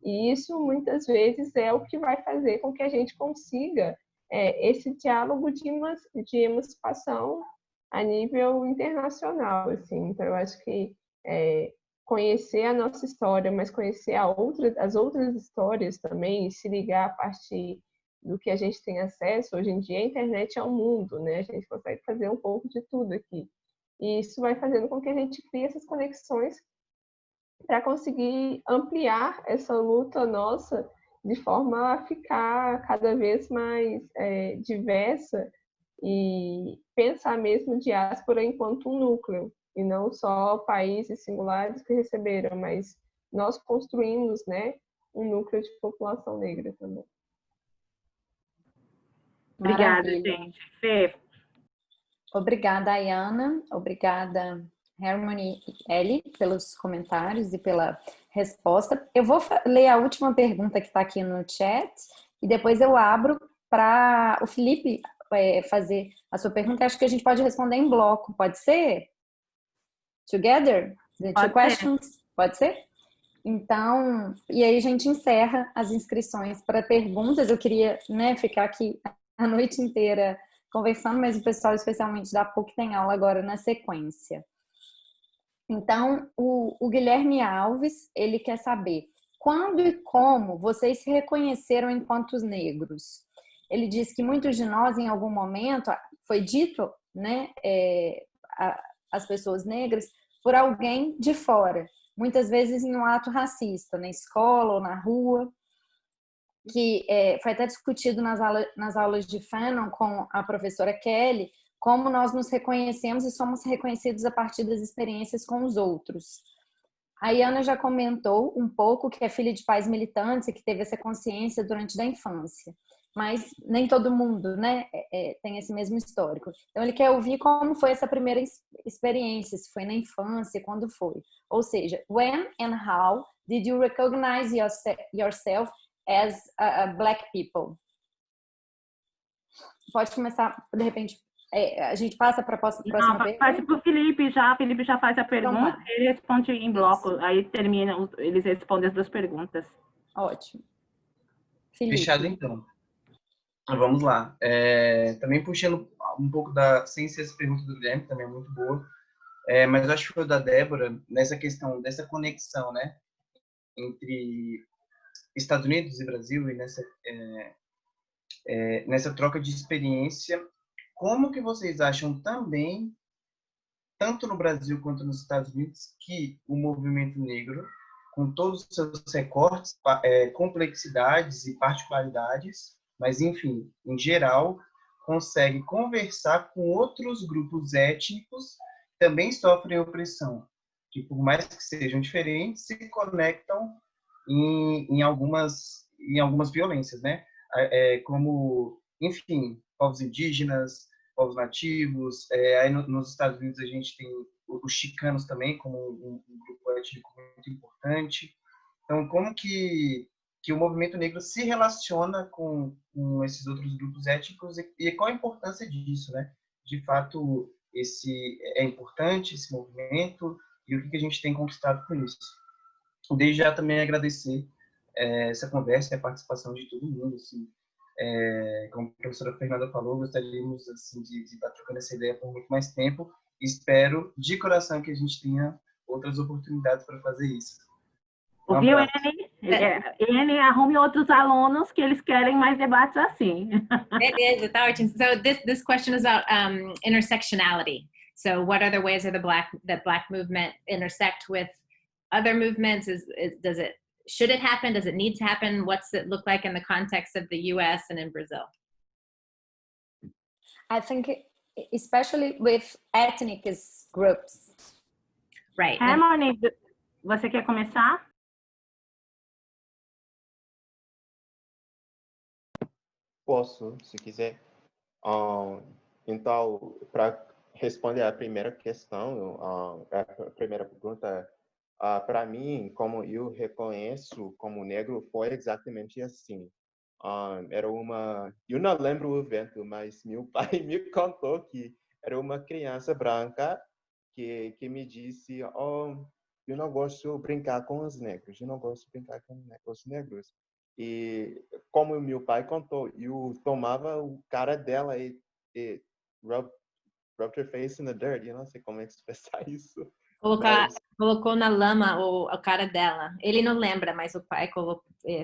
E isso, muitas vezes, é o que vai fazer com que a gente consiga esse diálogo de emancipação a nível internacional. Assim. Então, eu acho que conhecer a nossa história, mas conhecer as outras histórias também, e se ligar a partir do que a gente tem acesso. Hoje em dia, a internet é um mundo, né? A gente consegue fazer um pouco de tudo aqui. E isso vai fazendo com que a gente crie essas conexões para conseguir ampliar essa luta nossa de forma a ficar cada vez mais diversa e pensar mesmo diáspora enquanto um núcleo, e não só países singulares que receberam, mas nós construímos, né, um núcleo de população negra também. Obrigada, Maravilha. gente. Fê. Obrigada, Ayana. Obrigada, Harmony e Ellie, pelos comentários e pela resposta. Eu vou ler a última pergunta que está aqui no chat e depois eu abro para o Felipe fazer a sua pergunta. Acho que a gente pode responder em bloco, pode ser? Together? The two questions? Pode ser? Então, e aí a gente encerra as inscrições para perguntas. Eu queria, né, ficar aqui a noite inteira conversando, mas o pessoal, especialmente da PUC, tem aula agora na sequência. Então, o Guilherme Alves, ele quer saber quando e como vocês se reconheceram enquanto negros. Ele diz que muitos de nós, em algum momento, foi dito, né, as pessoas negras, por alguém de fora, muitas vezes em um ato racista, na escola ou na rua, que foi até discutido nas aulas de Fanon com a professora Kelly, como nós nos reconhecemos e somos reconhecidos a partir das experiências com os outros. A Ayana já comentou um pouco que é filha de pais militantes e que teve essa consciência durante a infância, mas nem todo mundo, né, tem esse mesmo histórico. Então ele quer ouvir como foi essa primeira experiência, se foi na infância, quando foi. Ou seja, when and how did you recognize yourself as a black people? Pode começar, de repente, a gente passa para a próxima pergunta? Passa para o Felipe já. O Felipe já faz a pergunta, então, ele responde em bloco. Isso. Aí termina, eles respondem as duas perguntas. Ótimo. Felipe. Fechado, então. Vamos lá. Também puxando um pouco sem ser essa pergunta do Guilherme, também é muito boa, mas eu acho que foi da Débora, nessa questão dessa conexão, né, entre Estados Unidos e Brasil, e nessa troca de experiência. Como que vocês acham também, tanto no Brasil quanto nos Estados Unidos, que o movimento negro, com todos os seus recortes, complexidades e particularidades, mas, enfim, em geral, consegue conversar com outros grupos étnicos que também sofrem opressão, que, por mais que sejam diferentes, se conectam em algumas violências, né? Como, enfim, povos indígenas, povos nativos. Aí nos Estados Unidos a gente tem os chicanos também como um grupo étnico muito importante. Então, como que o movimento negro se relaciona com esses outros grupos étnicos e qual a importância disso, né? De fato, é importante esse movimento e o que a gente tem conquistado com isso. Desde já também agradecer essa conversa e a participação de todo mundo, assim. Como a professora Fernanda falou, gostaríamos assim, de estar trocando essa ideia por muito mais tempo. Espero de coração que a gente tenha outras oportunidades para fazer isso. Ouviu, N? Arrume outros alunos que eles querem mais debates assim. Beleza, tá ótimo. So this question is about intersectionality. So what other ways are that Black movement intersect with other movements? Should it happen? Does it need to happen? What's it look like in the context of the U.S. and in Brazil? I think, especially with ethnic groups. Right. Harmony, você quer começar? Posso, se quiser. Então, para responder a primeira questão, a primeira pergunta, para mim, como eu reconheço como negro, foi exatamente assim. Eu não lembro o evento, mas meu pai me contou que era uma criança branca que me disse, eu não gosto de brincar com os negros, eu não gosto de brincar com os negros. E como meu pai contou, eu tomava o cara dela e rubbed her face in the dirt. Eu não sei como expressar isso. Colocou na lama o cara dela. Ele não lembra, mas o pai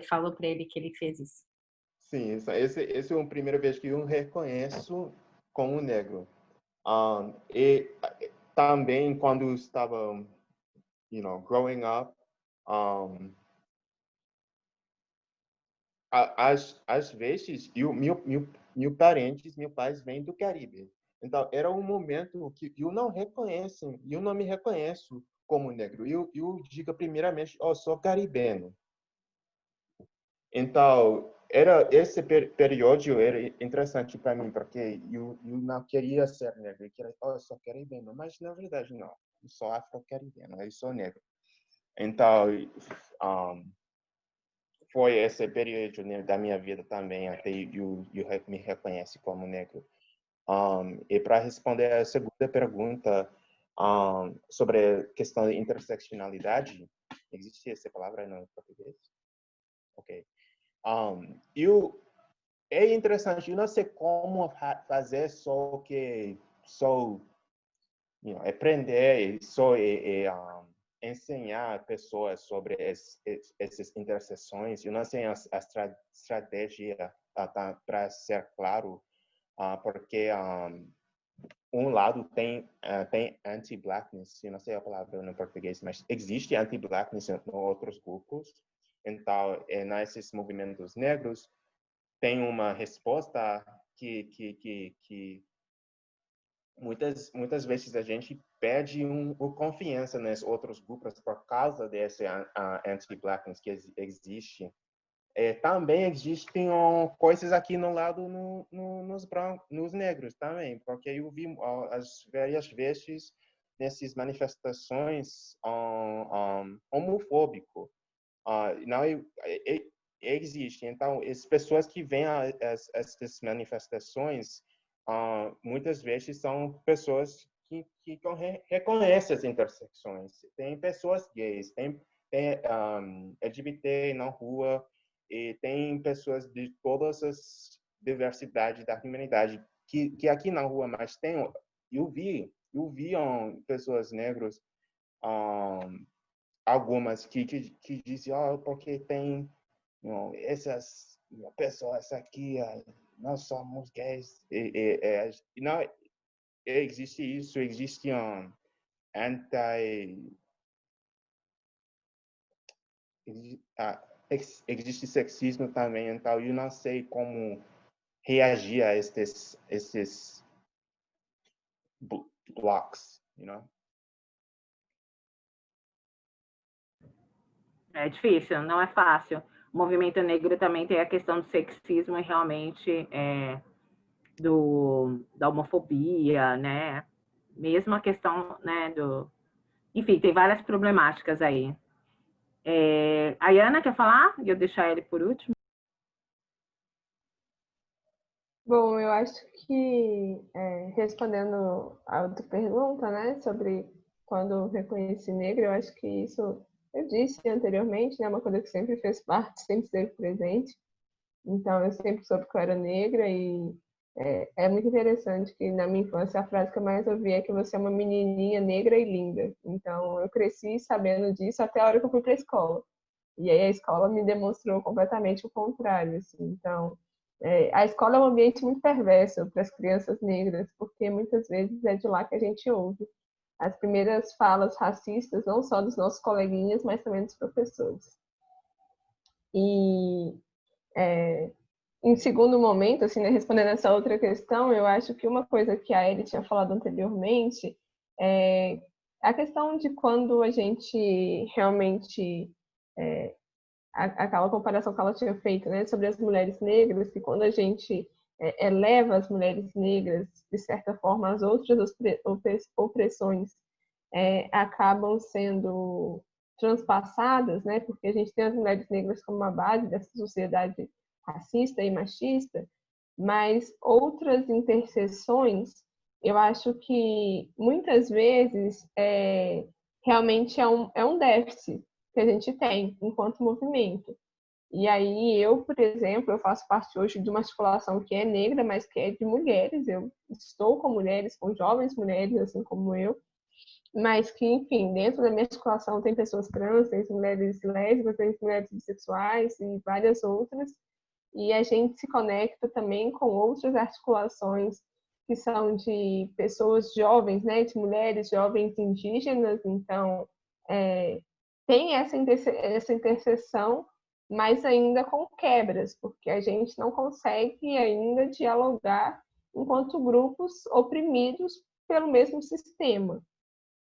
falou para ele que ele fez isso. Sim, esse é a primeira vez que eu reconheço como negro. E também quando eu estava, growing up, às vezes, meus pais vêm do Caribe. Então, era um momento que eu não me reconheço como negro. Eu digo primeiramente, sou caribenho. Então, esse período era interessante para mim, porque eu não queria ser negro. Eu queria, eu sou caribenho, mas na verdade não. Eu sou afro-caribenho, eu sou negro. Então, foi esse período da minha vida também, até eu me reconheço como negro. E para responder a segunda pergunta sobre a questão de interseccionalidade, existe essa palavra no português? Ok. É interessante, eu não sei como fazer aprender, ensinar pessoas sobre essas interseções. Eu não sei a estratégia para ser claro, porque um lado tem anti-blackness, eu não sei a palavra no português, mas existe anti-blackness em outros grupos. Então, nesses movimentos negros, tem uma resposta que muitas vezes a gente perde confiança nos outros grupos por causa desse anti-blackness que existe. Também existem coisas aqui no lado nos negros também, porque eu vi as várias vezes nessas manifestações homofóbicas. Não existe. Então, as pessoas que vêm a essas manifestações muitas vezes são pessoas que reconhecem as intersecções. Tem pessoas gays, tem LGBT na rua, e tem pessoas de todas as diversidades da humanidade que aqui na rua, mas eu vi pessoas negras, algumas que diziam, porque tem essas pessoas aqui, nós somos gays. Não existe isso, existe existe sexismo também, então eu não sei como reagir a esses blocos, É difícil, não é fácil. O movimento negro também tem a questão do sexismo e realmente da homofobia, né? Mesmo a questão, né, Enfim, tem várias problemáticas aí. A Yana quer falar? E eu deixar ele por último. Bom, eu acho que, respondendo a outra pergunta, né, sobre quando reconheci negro, eu acho que isso eu disse anteriormente, né, uma coisa que sempre fez parte, sempre esteve presente. Então, eu sempre soube que eu era negra e é muito interessante que na minha infância a frase que eu mais ouvi é que você é uma menininha negra e linda. Então, eu cresci sabendo disso até a hora que eu fui para a escola. E aí a escola me demonstrou completamente o contrário, assim. Então, a escola é um ambiente muito perverso para as crianças negras, porque muitas vezes é de lá que a gente ouve as primeiras falas racistas, não só dos nossos coleguinhas, mas também dos professores. E em segundo momento, assim, né, respondendo essa outra questão, eu acho que uma coisa que a Ellie tinha falado anteriormente é a questão de quando a gente realmente aquela comparação que ela tinha feito, né, sobre as mulheres negras, que quando a gente eleva as mulheres negras, de certa forma, as outras opressões acabam sendo transpassadas, né, porque a gente tem as mulheres negras como uma base dessa sociedade racista e machista, mas outras interseções, eu acho que muitas vezes realmente é um déficit que a gente tem enquanto movimento. E aí eu, por exemplo, eu faço parte hoje de uma articulação que é negra, mas que é de mulheres. Eu estou com mulheres, com jovens mulheres, assim como eu, mas que, enfim, dentro da minha articulação tem pessoas trans, tem mulheres lésbicas, tem mulheres bissexuais e várias outras. E a gente se conecta também com outras articulações que são de pessoas jovens, né, de mulheres jovens indígenas. Então, tem essa interseção, mas ainda com quebras, porque a gente não consegue ainda dialogar enquanto grupos oprimidos pelo mesmo sistema.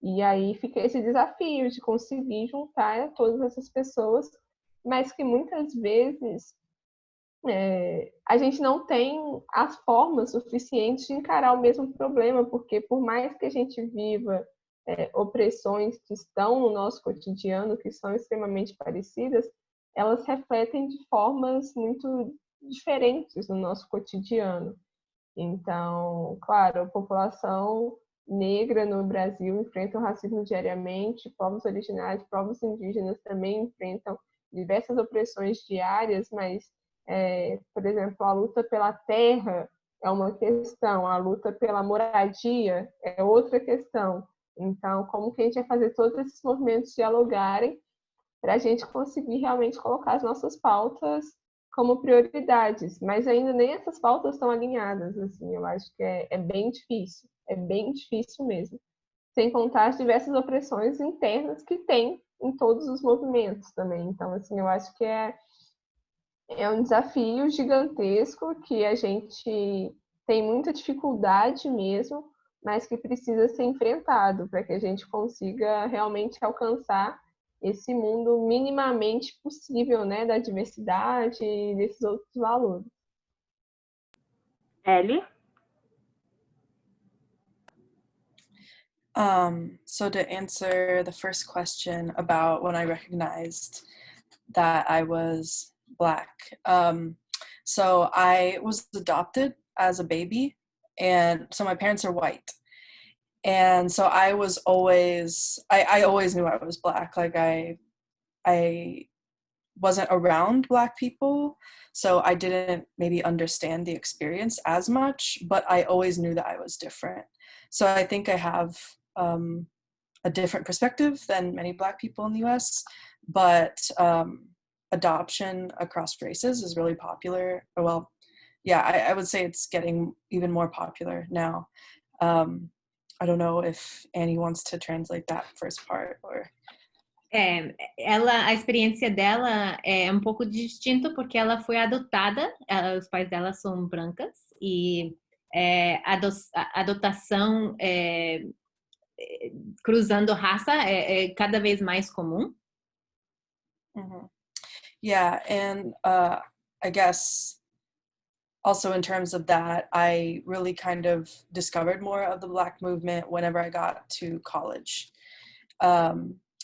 E aí fica esse desafio de conseguir juntar todas essas pessoas, mas que muitas vezes a gente não tem as formas suficientes de encarar o mesmo problema, porque por mais que a gente viva opressões que estão no nosso cotidiano, que são extremamente parecidas, elas refletem de formas muito diferentes no nosso cotidiano. Então, claro, a população negra no Brasil enfrenta o racismo diariamente, povos originários, povos indígenas também enfrentam diversas opressões diárias, mas, por exemplo, a luta pela terra é uma questão, a luta pela moradia é outra questão. Então, como que a gente vai fazer todos esses movimentos dialogarem para a gente conseguir realmente colocar as nossas pautas como prioridades? Mas ainda nem essas pautas estão alinhadas, assim, eu acho que é bem difícil mesmo. Sem contar as diversas opressões internas que tem em todos os movimentos também. Então, assim, eu acho que é um desafio gigantesco que a gente tem muita dificuldade mesmo, mas que precisa ser enfrentado para que a gente consiga realmente alcançar esse mundo minimamente possível, né, da diversidade e desses outros valores. Ellie? So to answer the first question about when I recognized that I was Black. So I was adopted as a baby, and so my parents are white. And so I was always, I always knew I was Black. Like I wasn't around Black people, so I didn't maybe understand the experience as much, but I always knew that I was different. So I think I have a different perspective than many Black people in the US, but adoption across races is really popular. Well, yeah, I would say it's getting even more popular now. I don't know if Annie wants to translate that first part or... A experiência dela é um pouco distinta porque ela foi adotada, os pais dela são brancas e a adotação cruzando raça é cada vez mais comum. Mm-hmm. Yeah, and I guess also in terms of that, I really kind of discovered more of the Black movement whenever I got to college.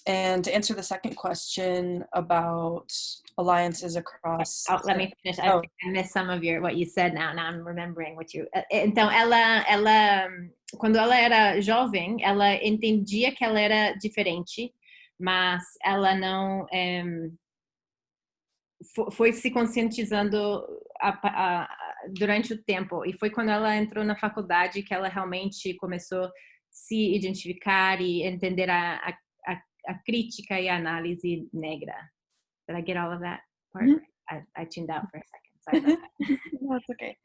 And to answer the second question about alliances across... Let me finish. I missed some of what you said now. Now I'm remembering what you... Então, ela, quando ela era jovem, ela entendia que ela era diferente, mas ela não foi se conscientizando durante o tempo. E foi quando ela entrou na faculdade que ela realmente começou a se identificar e entender a crítica e a análise negra. Did I get all of that part? I tuned out for a second. Sorry about that. No, it's okay.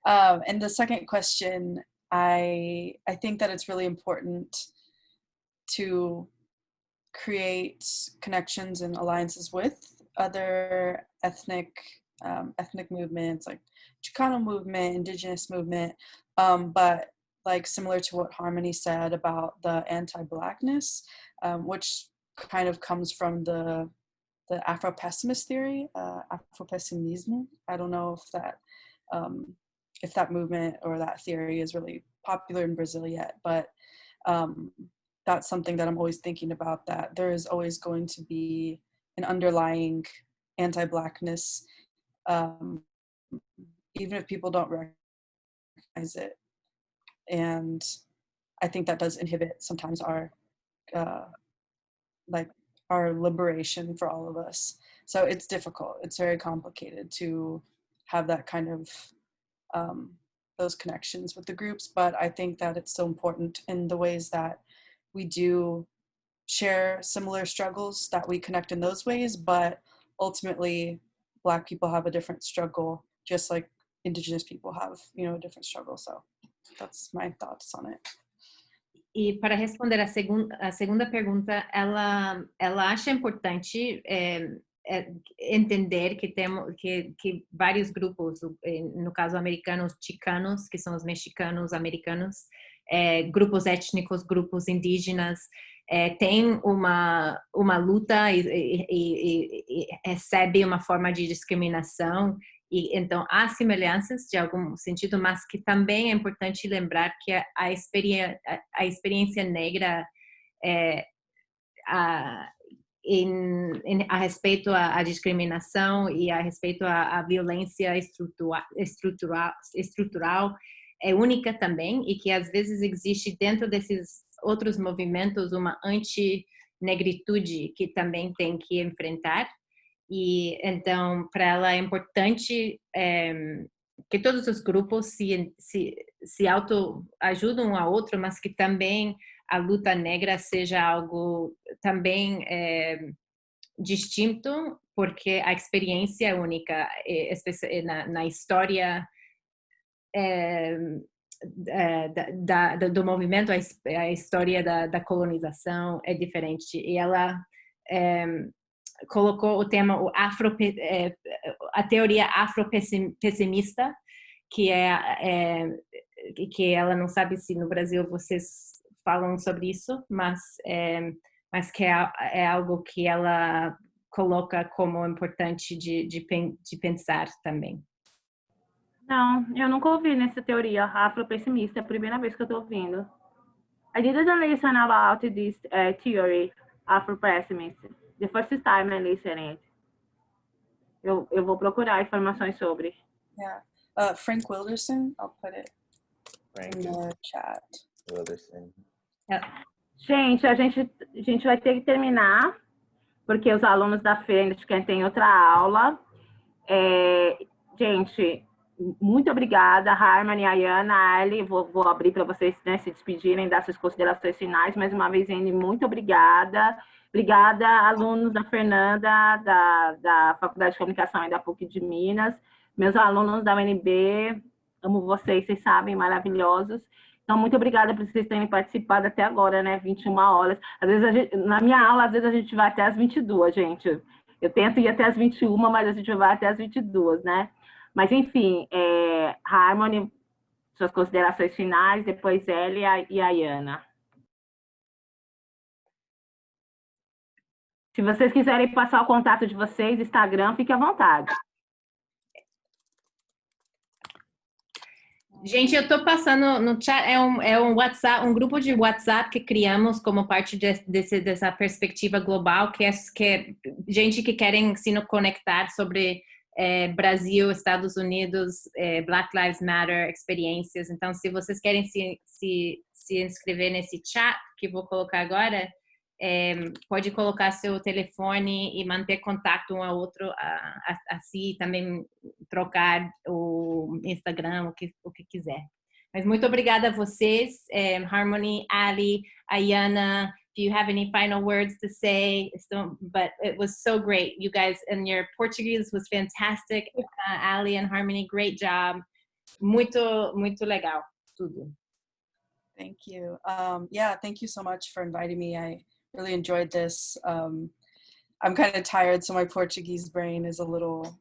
And the second question, I think that it's really important to create connections and alliances with other ethnic movements like Chicano movement, indigenous movement, but like similar to what Harmony said about the anti-Blackness, which kind of comes from the Afro-pessimist theory, Afro-pessimism. I don't know if that movement or that theory is really popular in Brazil yet, but that's something that I'm always thinking about, that there is always going to be an underlying anti-Blackness, even if people don't recognize it. And I think that does inhibit sometimes our liberation for all of us. So it's difficult. It's very complicated to have that kind of those connections with the groups, but I think that it's so important in the ways that we do share similar struggles, that we connect in those ways, but ultimately Black people have a different struggle, just like Indigenous people have, a different struggle. So that's my thoughts on it. E para responder a segunda pergunta, ela acha importante entender que vários grupos, no caso americanos, chicanos, que são os mexicanos americanos, grupos étnicos, grupos indígenas, tem uma luta e recebe uma forma de discriminação. E então há semelhanças de algum sentido, mas que também é importante lembrar que a experiência negra a respeito à discriminação e a respeito à violência estrutural é única também, e que às vezes existe dentro desses outros movimentos uma anti-negritude que também tem que enfrentar. E então, para ela é importante que todos os grupos se autoajudam um ao outro, mas que também a luta negra seja algo também distinto, porque a experiência é única, na história do movimento, a história da colonização é diferente. E ela colocou o tema a teoria afropessimista, que ela não sabe se no Brasil vocês falam sobre isso, mas que é algo que ela coloca como importante de pensar também. Não, eu nunca ouvi nessa teoria afropessimista, é a primeira vez que eu estou ouvindo. I didn't listen about this theory, afropessimist. The first time I listened. Eu vou procurar informações sobre. Yeah. Frank Wilderson, I'll put it in the chat. Wilderson. Gente, a gente vai ter que terminar, porque os alunos da frente têm outra aula. Gente, muito obrigada, Harmony, Ayana, Ali. Vou abrir para vocês, né, se despedirem, dar suas considerações finais. Mais uma vez, Anne, muito obrigada. Obrigada, alunos da Fernanda, da Faculdade de Comunicação e da PUC de Minas. Meus alunos da UNB, amo vocês, vocês sabem, maravilhosos. Então, muito obrigada por vocês terem participado até agora, né? 21 horas. Às vezes, na minha aula, às vezes a gente vai até as 22, gente. Eu tento ir até as 21, mas a gente vai até as 22, né? Mas, enfim, Harmony, suas considerações finais, depois Elia e a Ayana. Se vocês quiserem passar o contato de vocês, Instagram, fique à vontade. Gente, eu estou passando no chat, um WhatsApp, um grupo de WhatsApp que criamos como parte dessa perspectiva global, que é gente que querem se conectar sobre Brasil, Estados Unidos, Black Lives Matter, experiências. Então, se vocês querem se inscrever nesse chat que vou colocar agora, pode colocar seu telefone e manter contato um ao outro, assim também trocar o Instagram, o que quiser. Mas muito obrigada a vocês, Harmony, Ali, Ayana. If you have any final words to say, but it was so great, you guys, and your Portuguese was fantastic. Ali and Harmony, great job. Muito, muito legal, tudo. Thank you. Yeah, thank you so much for inviting me. I really enjoyed this. I'm kind of tired, so my Portuguese brain is a little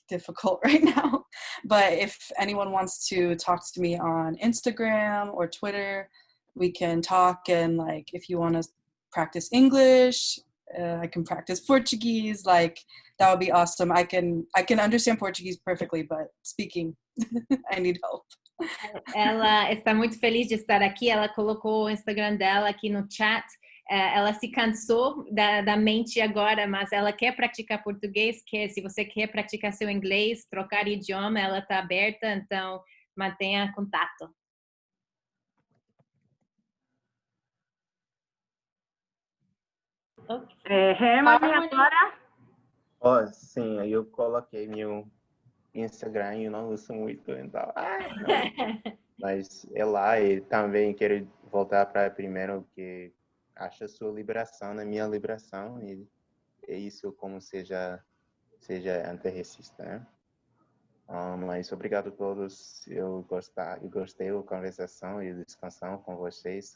difficult right now. But if anyone wants to talk to me on Instagram or Twitter, we can talk. And if you want to practice English, I can practice Portuguese. That would be awesome. I can understand Portuguese perfectly, but speaking, I need help. Ela está muito feliz de estar aqui. Ela colocou o Instagram dela aqui no chat. Ela se cansou da mente agora, mas ela quer praticar português, se você quer praticar seu inglês, trocar idioma, ela está aberta, então mantenha contato. Hermany, agora? Sim, aí eu coloquei meu Instagram, eu não uso muito, então... Mas é lá, e também quero voltar para primeiro que acha sua liberação na minha liberação, e é isso como seja antirracista, né? Mas obrigado a todos, eu gostei da conversação e da discussão com vocês.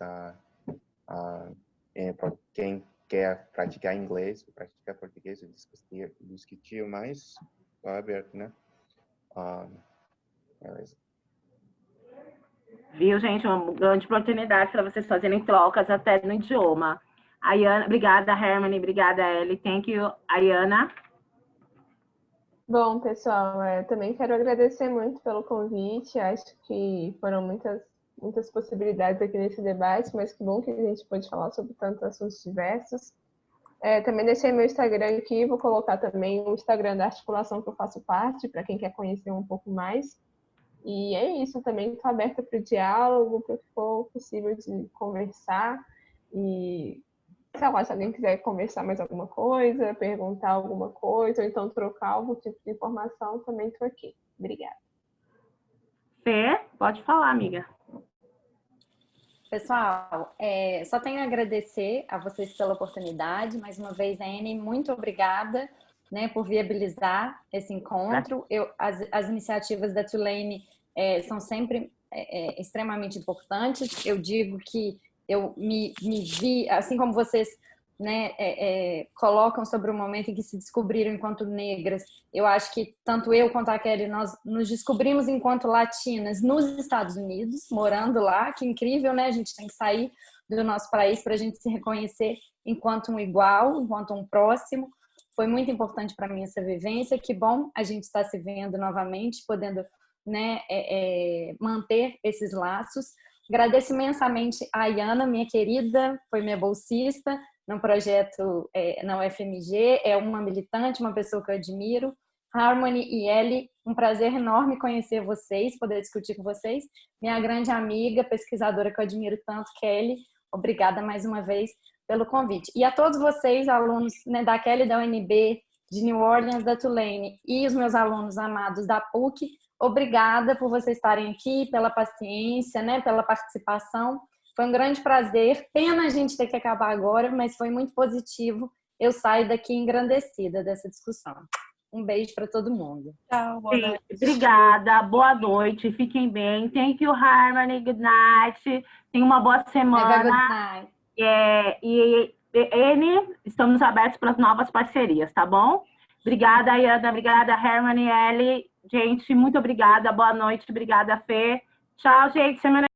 Para quem quer praticar inglês, praticar português, discutir mais, estou aberto, né? Beleza. Viu, gente? Uma grande oportunidade para vocês fazerem trocas até no idioma. Ayana, obrigada, Harmony. Obrigada, Ellie. Thank you, Ayana. Bom, pessoal, também quero agradecer muito pelo convite. Acho que foram muitas possibilidades aqui nesse debate, mas que bom que a gente pôde falar sobre tantos assuntos diversos. Também deixei meu Instagram aqui, vou colocar também o Instagram da articulação que eu faço parte, para quem quer conhecer um pouco mais. E é isso, também estou aberta para o diálogo, para o que for possível de conversar. E, sei lá, se alguém quiser conversar mais alguma coisa, perguntar alguma coisa, ou então trocar algum tipo de informação, também estou aqui. Obrigada. Fê, pode falar, amiga. Pessoal, só tenho a agradecer a vocês pela oportunidade. Mais uma vez, Anne, muito obrigada, né, por viabilizar esse encontro. As iniciativas da Tulane são sempre extremamente importantes. Eu digo que eu me vi, assim como vocês, né, colocam sobre o momento em que se descobriram enquanto negras, eu acho que tanto eu quanto a Kelly, nós nos descobrimos enquanto latinas nos Estados Unidos, morando lá. Que incrível, né? A gente tem que sair do nosso país para a gente se reconhecer enquanto um igual, enquanto um próximo. Foi muito importante para mim essa vivência. Que bom a gente estar se vendo novamente, podendo, né, manter esses laços. Agradeço imensamente a Ayana, minha querida, foi minha bolsista no projeto na UFMG, é uma militante, uma pessoa que eu admiro. Harmony e Ellie, um prazer enorme conhecer vocês, poder discutir com vocês. Minha grande amiga, pesquisadora que eu admiro tanto, Kelly, obrigada mais uma vez pelo convite. E a todos vocês, alunos, né, da Kelly, da UNB, de New Orleans, da Tulane, e os meus alunos amados da PUC, obrigada por vocês estarem aqui, pela paciência, né, pela participação. Foi um grande prazer. Pena a gente ter que acabar agora, mas foi muito positivo. Eu saio daqui engrandecida dessa discussão. Um beijo para todo mundo. Tchau, boa noite. Obrigada, boa noite, fiquem bem. Thank you, Harmony, good night. Tenha uma boa semana. Have a good night. E estamos abertos para as novas parcerias, tá bom? Obrigada, Ayana, obrigada, Harmony, Ellie. Gente, muito obrigada, boa noite, obrigada, Fê. Tchau, gente, semana